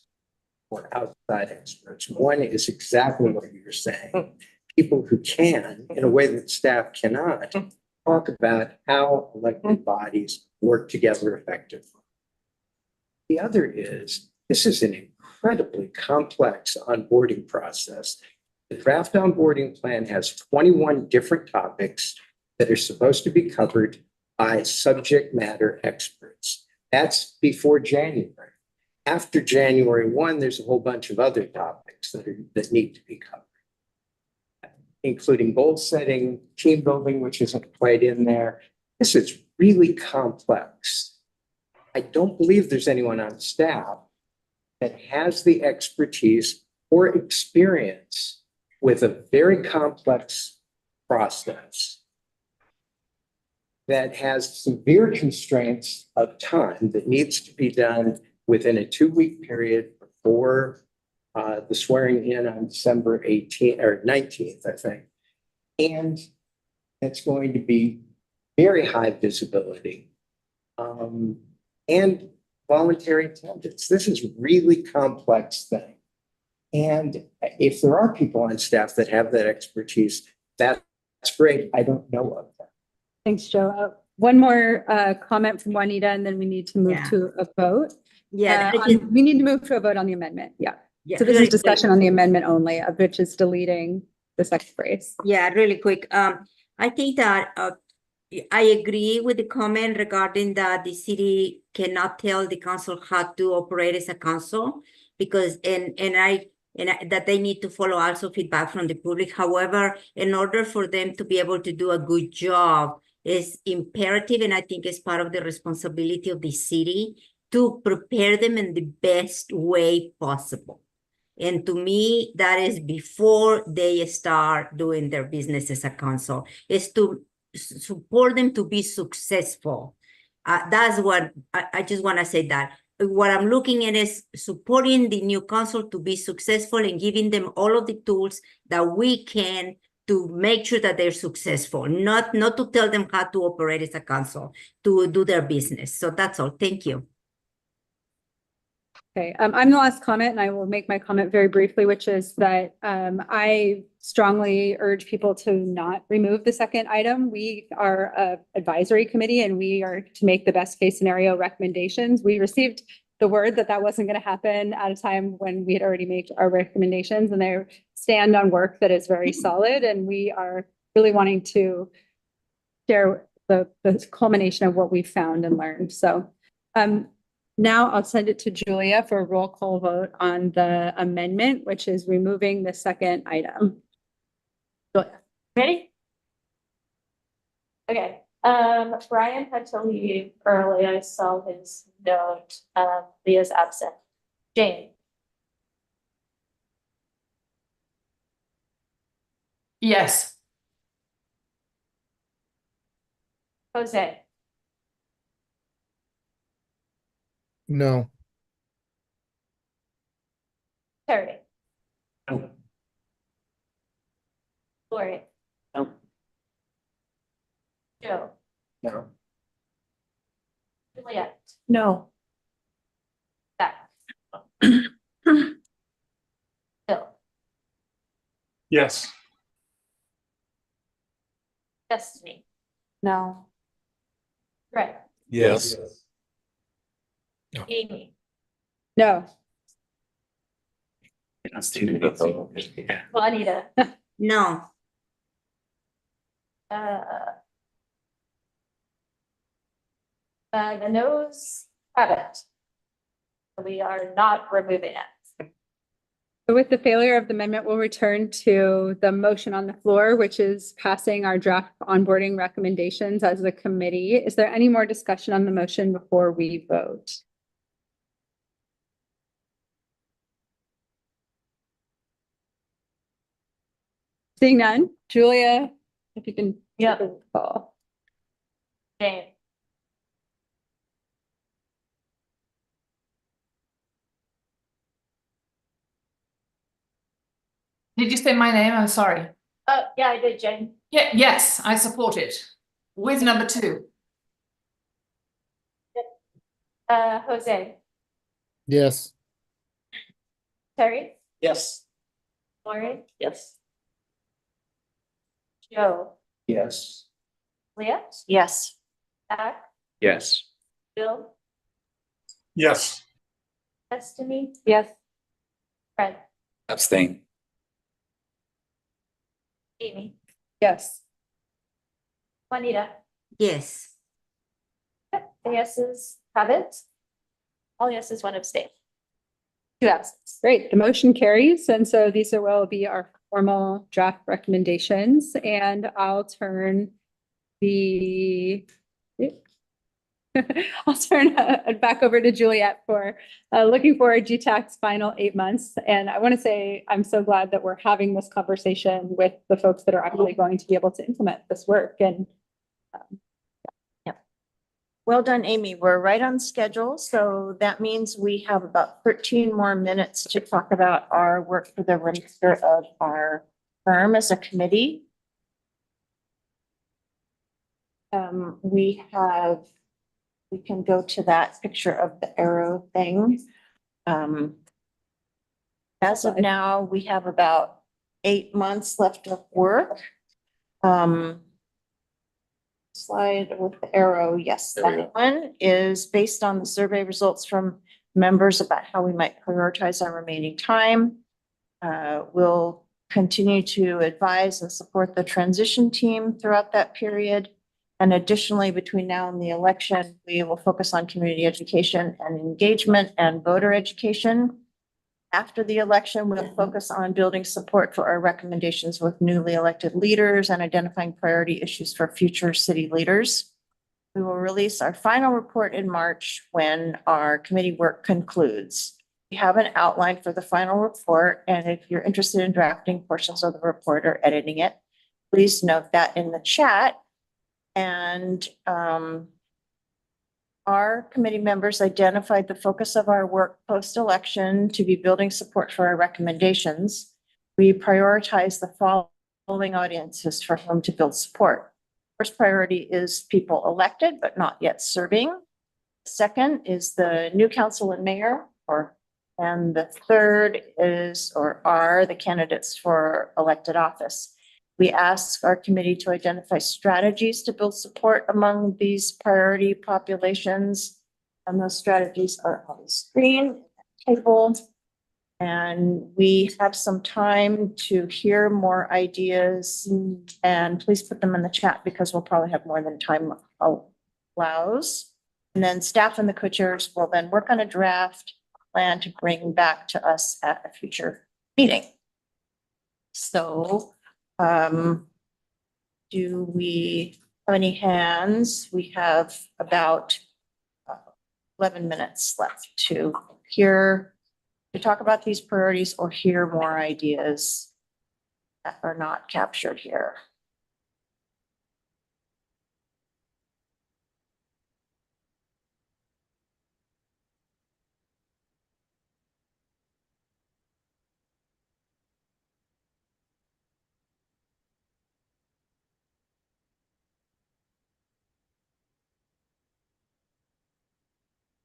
for outside experts. One is exactly what you're saying. People who can, in a way that staff cannot, talk about how elected bodies work together effectively. The other is, this is an incredibly complex onboarding process. The draft onboarding plan has 21 different topics that are supposed to be covered by subject matter experts. That's before January. After January 1, there's a whole bunch of other topics that need to be covered, including goal setting, team building, which isn't quite in there. This is really complex. I don't believe there's anyone on staff that has the expertise or experience with a very complex process that has severe constraints of time that needs to be done within a 2-week period before the swearing in on December 18th or 19th, I think. And it's going to be very high visibility and voluntary attendance. This is a really complex thing. And if there are people on staff that have that expertise, that's great. I don't know of them. Thanks, Joe. One more comment from Juanita, and then we need to move Yeah. to a vote. Yeah, We need to move to a vote on the amendment. Yeah. yeah, So this really is discussion on the amendment only, of which is deleting the second phrase. Yeah, really quick. I think that I agree with the comment regarding that the city cannot tell the council how to operate as a council because that they need to follow also feedback from the public. However, in order for them to be able to do a good job, it's imperative, and I think it's part of the responsibility of the city to prepare them in the best way possible. And to me, that is before they start doing their business as a council, is to support them to be successful. That's what I just want to say that. What I'm looking at is supporting the new council to be successful and giving them all of the tools that we can to make sure that they're successful, not to tell them how to operate as a council, to do their business. So that's all. Thank you. Okay, I'm the last comment and I will make my comment very briefly, which is that I strongly urge people to not remove the second item. We are an advisory committee and we are to make the best case scenario recommendations. We received the word that that wasn't going to happen at a time when we had already made our recommendations, and they stand on work that is very solid, and we are really wanting to share the culmination of what we found and learned. So now I'll send it to Julia for a roll call vote on the amendment, which is removing the second item. Julia. Ready? Okay, Brian had to leave early. I saw his note. Leah's absent. Jane, Yes. Jose, No. Terry, No. Lori, No. Joe, No. Juliet, No. Zach, Bill, Yes. Destiny, No. Greg, Yes. Amy, No. Yeah. Juanita, No. The noes have it. We are not removing it. So with the failure of the amendment, we'll return to the motion on the floor, which is passing our draft onboarding recommendations as a committee. Is there any more discussion on the motion before we vote? Seeing none, Julia, if you can. Yeah. take a call. Jane, Did you say my name? I'm sorry. yeah, I did, Jane. Yeah, yes, I support it. With number 2. Jose, Yes. Terry, Yes. Lori, Yes. Joe, Yes. Leah, Yes. Zach, Yes. Bill, Yes. Destiny, Yes. Fred, Abstain. Amy, Yes. Juanita. Yes. Yep, the yeses have it. All yeses, one abstain. 2 absents. Great, the motion carries, and so these will be our formal draft recommendations, and I'll turn the I'll turn back over to Juliet for looking forward to GTAC's final 8 months. And I want to say I'm so glad that we're having this conversation with the folks that are actually going to be able to implement this work. And Well done, Amy. We're right on schedule. So that means we have about 13 more minutes to talk about our work for the remainder of our term as a committee. We can go to that picture of the arrow thing. As of now, we have about 8 months left of work. Slide with the arrow. Yes, There we that one is based on the survey results from members about how we might prioritize our remaining time. We'll continue to advise and support the transition team throughout that period. And additionally, between now and the election, we will focus on community education and engagement and voter education. After the election, we'll focus on building support for our recommendations with newly elected leaders and identifying priority issues for future city leaders. We will release our final report in March when our committee work concludes. We have an outline for the final report, and if you're interested in drafting portions of the report or editing it, please note that in the chat. And our committee members identified the focus of our work post-election to be building support for our recommendations. We prioritize the following audiences for whom to build support. First priority is people elected but not yet serving. Second is the new council and mayor, and the third is or are the candidates for elected office. We ask our committee to identify strategies to build support among these priority populations. And those strategies are on the screen table. And we have some time to hear more ideas, and please put them in the chat because we'll probably have more than time allows. And then staff and the co-chairs will then work on a draft plan to bring back to us at a future meeting. So, do we have any hands? We have about 11 minutes left to talk about these priorities or hear more ideas that are not captured here.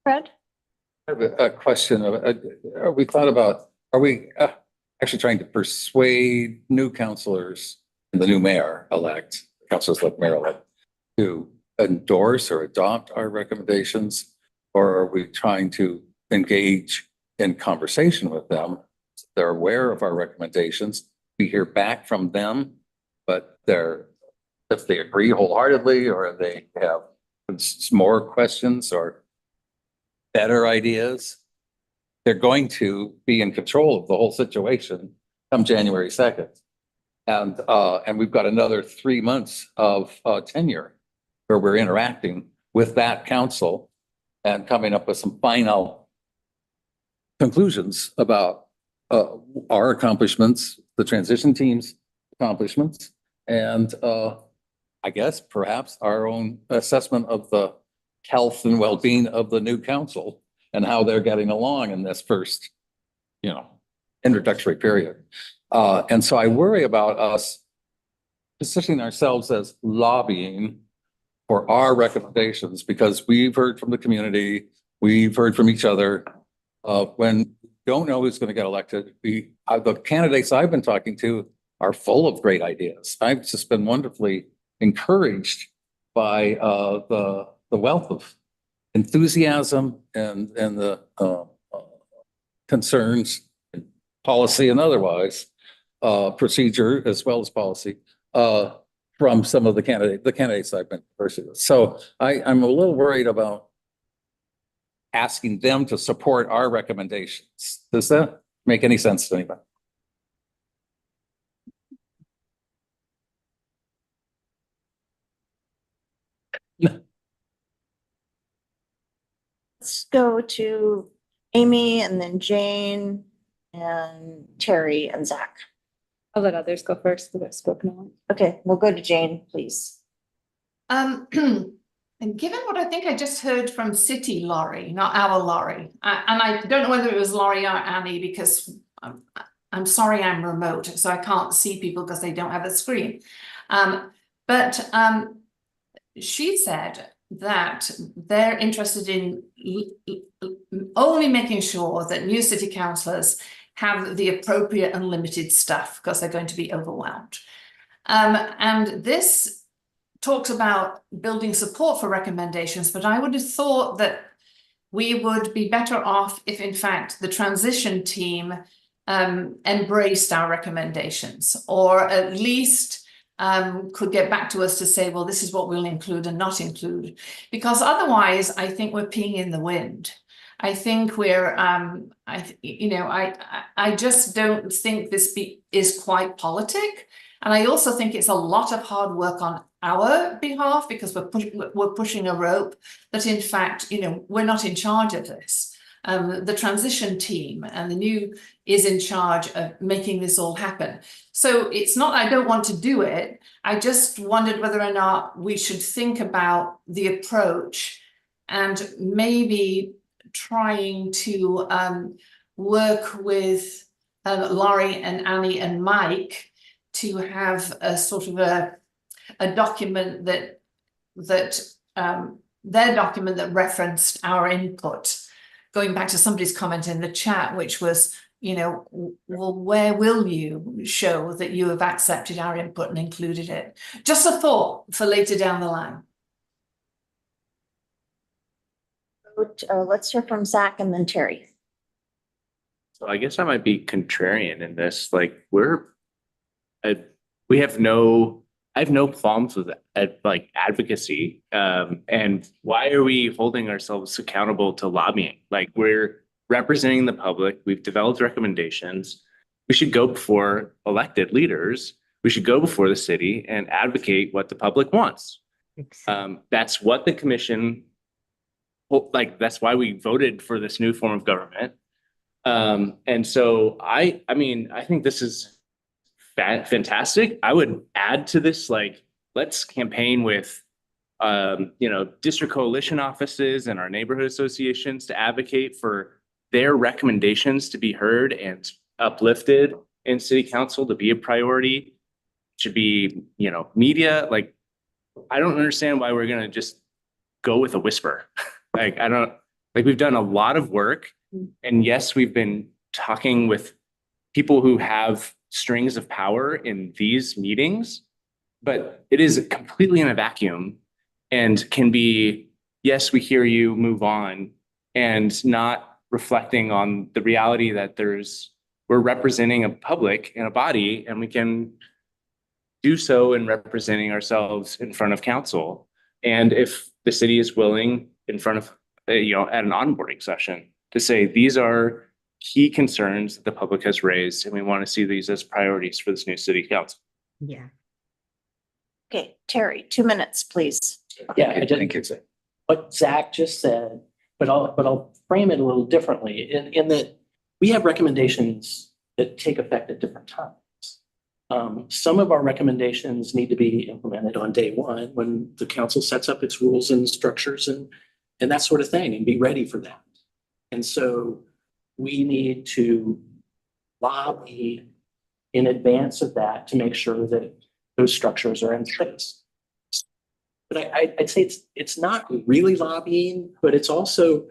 Fred? I have a question. Are we thought about, are we actually trying to persuade new councilors and the new mayor-elect, councilors-elect, mayor-elect, to endorse or adopt our recommendations? Or are we trying to engage in conversation with them? They're aware of our recommendations. We hear back from them, but if they agree wholeheartedly or they have more questions or better ideas, they're going to be in control of the whole situation come January 2nd. And we've got another 3 months of tenure where we're interacting with that council and coming up with some final conclusions about our accomplishments, the transition team's accomplishments, and I guess perhaps our own assessment of the health and well-being of the new council and how they're getting along in this first, introductory period. And so I worry about us positioning ourselves as lobbying for our recommendations because we've heard from the community, we've heard from each other. When we don't know who's going to get elected, the candidates I've been talking to are full of great ideas. I've just been wonderfully encouraged by the wealth of enthusiasm and the concerns, policy and otherwise, procedure as well as policy, from some of the candidates I've been conversing with. So I'm a little worried about asking them to support our recommendations. Does that make any sense to anybody? Let's go to Amy and then Jane and Terry and Zach. I'll let others go first because I've spoken a lot. Okay, we'll go to Jane, please. And given what I think I just heard from City Laurie, not our Laurie, and I don't know whether it was Laurie or Annie, because I'm sorry I'm remote, so I can't see people because they don't have a screen. But she said that they're interested in only making sure that new city councillors have the appropriate unlimited staff because they're going to be overwhelmed. And this talks about building support for recommendations, but I would have thought that we would be better off if, in fact, the transition team embraced our recommendations, or at least could get back to us to say, well, this is what we'll include and not include, because otherwise I think we're peeing in the wind. I think we're, I just don't think this is quite politic. And I also think it's a lot of hard work on our behalf, because we're pushing a rope that, in fact, we're not in charge of this. The transition team and the new is in charge of making this all happen. So it's not, I don't want to do it. I just wondered whether or not we should think about the approach and maybe trying to work with Laurie and Annie and Mike to have a sort of a document that their document that referenced our input, going back to somebody's comment in the chat, which was, well, where will you show that you have accepted our input and included it? Just a thought for later down the line. Let's hear from Zach and then Terry. So I guess I might be contrarian in this. Like I have no qualms with like advocacy. And why are we holding ourselves accountable to lobbying? Like, we're representing the public. We've developed recommendations. We should go before elected leaders. We should go before the city and advocate what the public wants. That's what the commission, that's why we voted for this new form of government. And so I think this is fantastic. I would add to this, let's campaign with, district coalition offices and our neighborhood associations to advocate for their recommendations to be heard and uplifted in city council to be a priority. Should be, media. I don't understand why we're going to just go with a whisper. We've done a lot of work, and yes, we've been talking with people who have strings of power in these meetings, but it is completely in a vacuum and can be, yes, we hear you, move on, and not reflecting on the reality that we're representing a public and a body, and we can do so in representing ourselves in front of council. And if the city is willing in front of, at an onboarding session to say, these are key concerns that the public has raised, and we want to see these as priorities for this new city council. Yeah. Okay, Terry, 2 minutes, please. Yeah, I think it's what Zach just said, but I'll frame it a little differently in that we have recommendations that take effect at different times. Some of our recommendations need to be implemented on day one when the council sets up its rules and structures and that sort of thing, and be ready for that. And so we need to lobby in advance of that to make sure that those structures are in place. But I'd say it's not really lobbying, but it's also,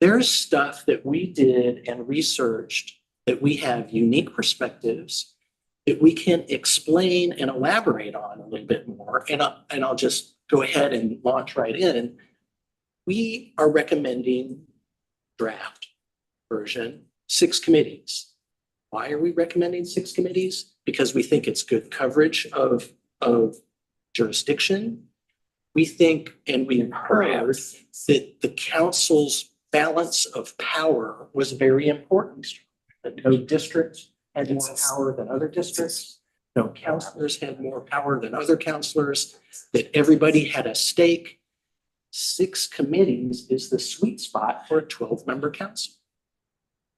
there's stuff that we did and researched that we have unique perspectives that we can explain and elaborate on a little bit more. And I'll just go ahead and launch right in. We are recommending draft version 6 committees. Why are we recommending 6 committees? Because we think it's good coverage of jurisdiction. We think, and we've heard that the council's balance of power was very important. That no district had more power than other districts. No councilors had more power than other councilors. That everybody had a stake. 6 committees is the sweet spot for a 12-member council.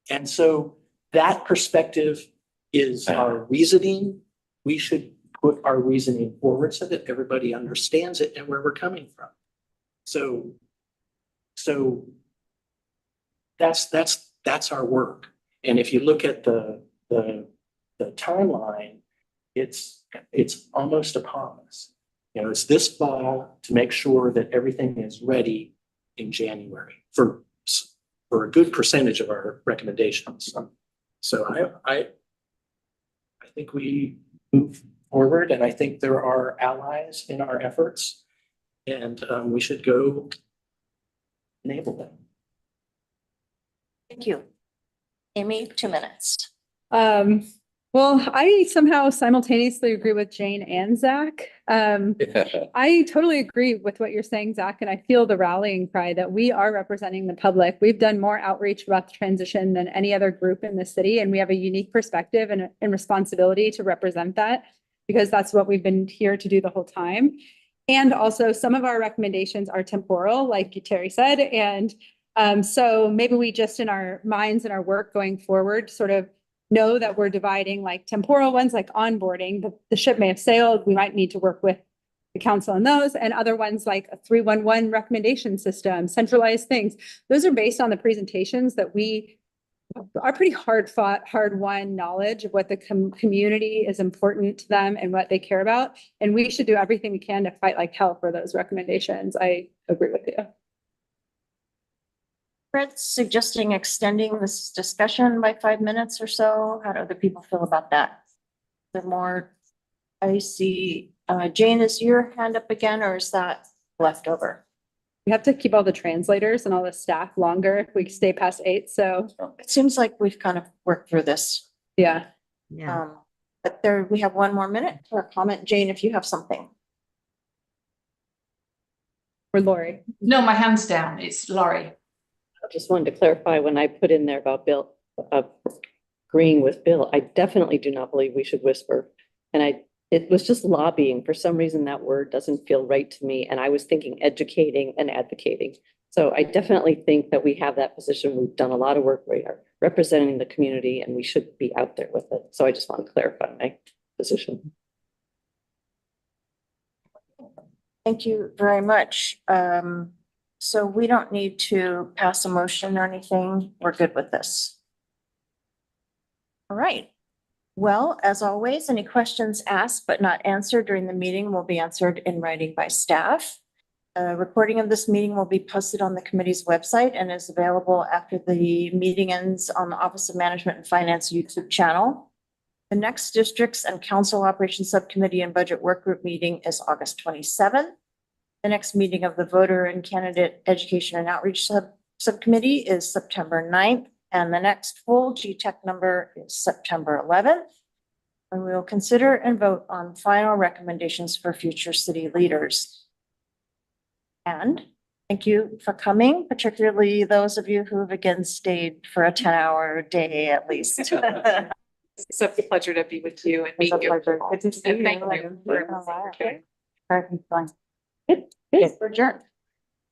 And so that perspective is our reasoning. We should put our reasoning forward so that everybody understands it and where we're coming from. So that's our work. And if you look at the timeline, it's almost upon us. You know, it's this fall to make sure that everything is ready in January for a good percentage of our recommendations. So I think we move forward, and I think there are allies in our efforts, and we should go enable them. Thank you. Amy, 2 minutes. Well, I somehow simultaneously agree with Jane and Zach. I totally agree with what you're saying, Zach, and I feel the rallying cry that we are representing the public. We've done more outreach about the transition than any other group in the city, and we have a unique perspective and responsibility to represent that, because that's what we've been here to do the whole time. And also, some of our recommendations are temporal, like Terry said, and so maybe we just in our minds and our work going forward sort of know that we're dividing like temporal ones, like onboarding. The ship may have sailed. We might need to work with the council on those, and other ones like a 311 recommendation system, centralized things. Those are based on the presentations that we are pretty hard fought, hard won knowledge of what the community is important to them and what they care about. And we should do everything we can to fight like hell for those recommendations. I agree with you. Fred's suggesting extending this discussion by 5 minutes or so. How do other people feel about that? The more I see, Jane, is your hand up again, or is that left over? We have to keep all the translators and all the staff longer if we stay past 8. So it seems like we've kind of worked through this. Yeah. But there, we have 1 more minute for a comment. Jane, if you have something. Or Lori. No, my hand's down. It's Laurie. I just wanted to clarify when I put in there about Bill, agreeing with Bill, I definitely do not believe we should whisper. And it was just lobbying. For some reason, that word doesn't feel right to me. And I was thinking educating and advocating. So I definitely think that we have that position. We've done a lot of work. We are representing the community and we should be out there with it. So I just want to clarify my position. Thank you very much. So we don't need to pass a motion or anything. We're good with this. All right. Well, as always, any questions asked but not answered during the meeting will be answered in writing by staff. A recording of this meeting will be posted on the committee's website and is available after the meeting ends on the Office of Management and Finance YouTube channel. The next Districts and Council Operations Subcommittee and Budget Workgroup meeting is August 27th. The next meeting of the Voter and Candidate Education and Outreach Subcommittee is September 9th, and the next full GTEC number is September 11th. And we will consider and vote on final recommendations for future city leaders. And thank you for coming, particularly those of you who have again stayed for a 10-hour day at least. It's such a pleasure to be with you and meet you. Good to see you. And thank you. Good. We're adjourned.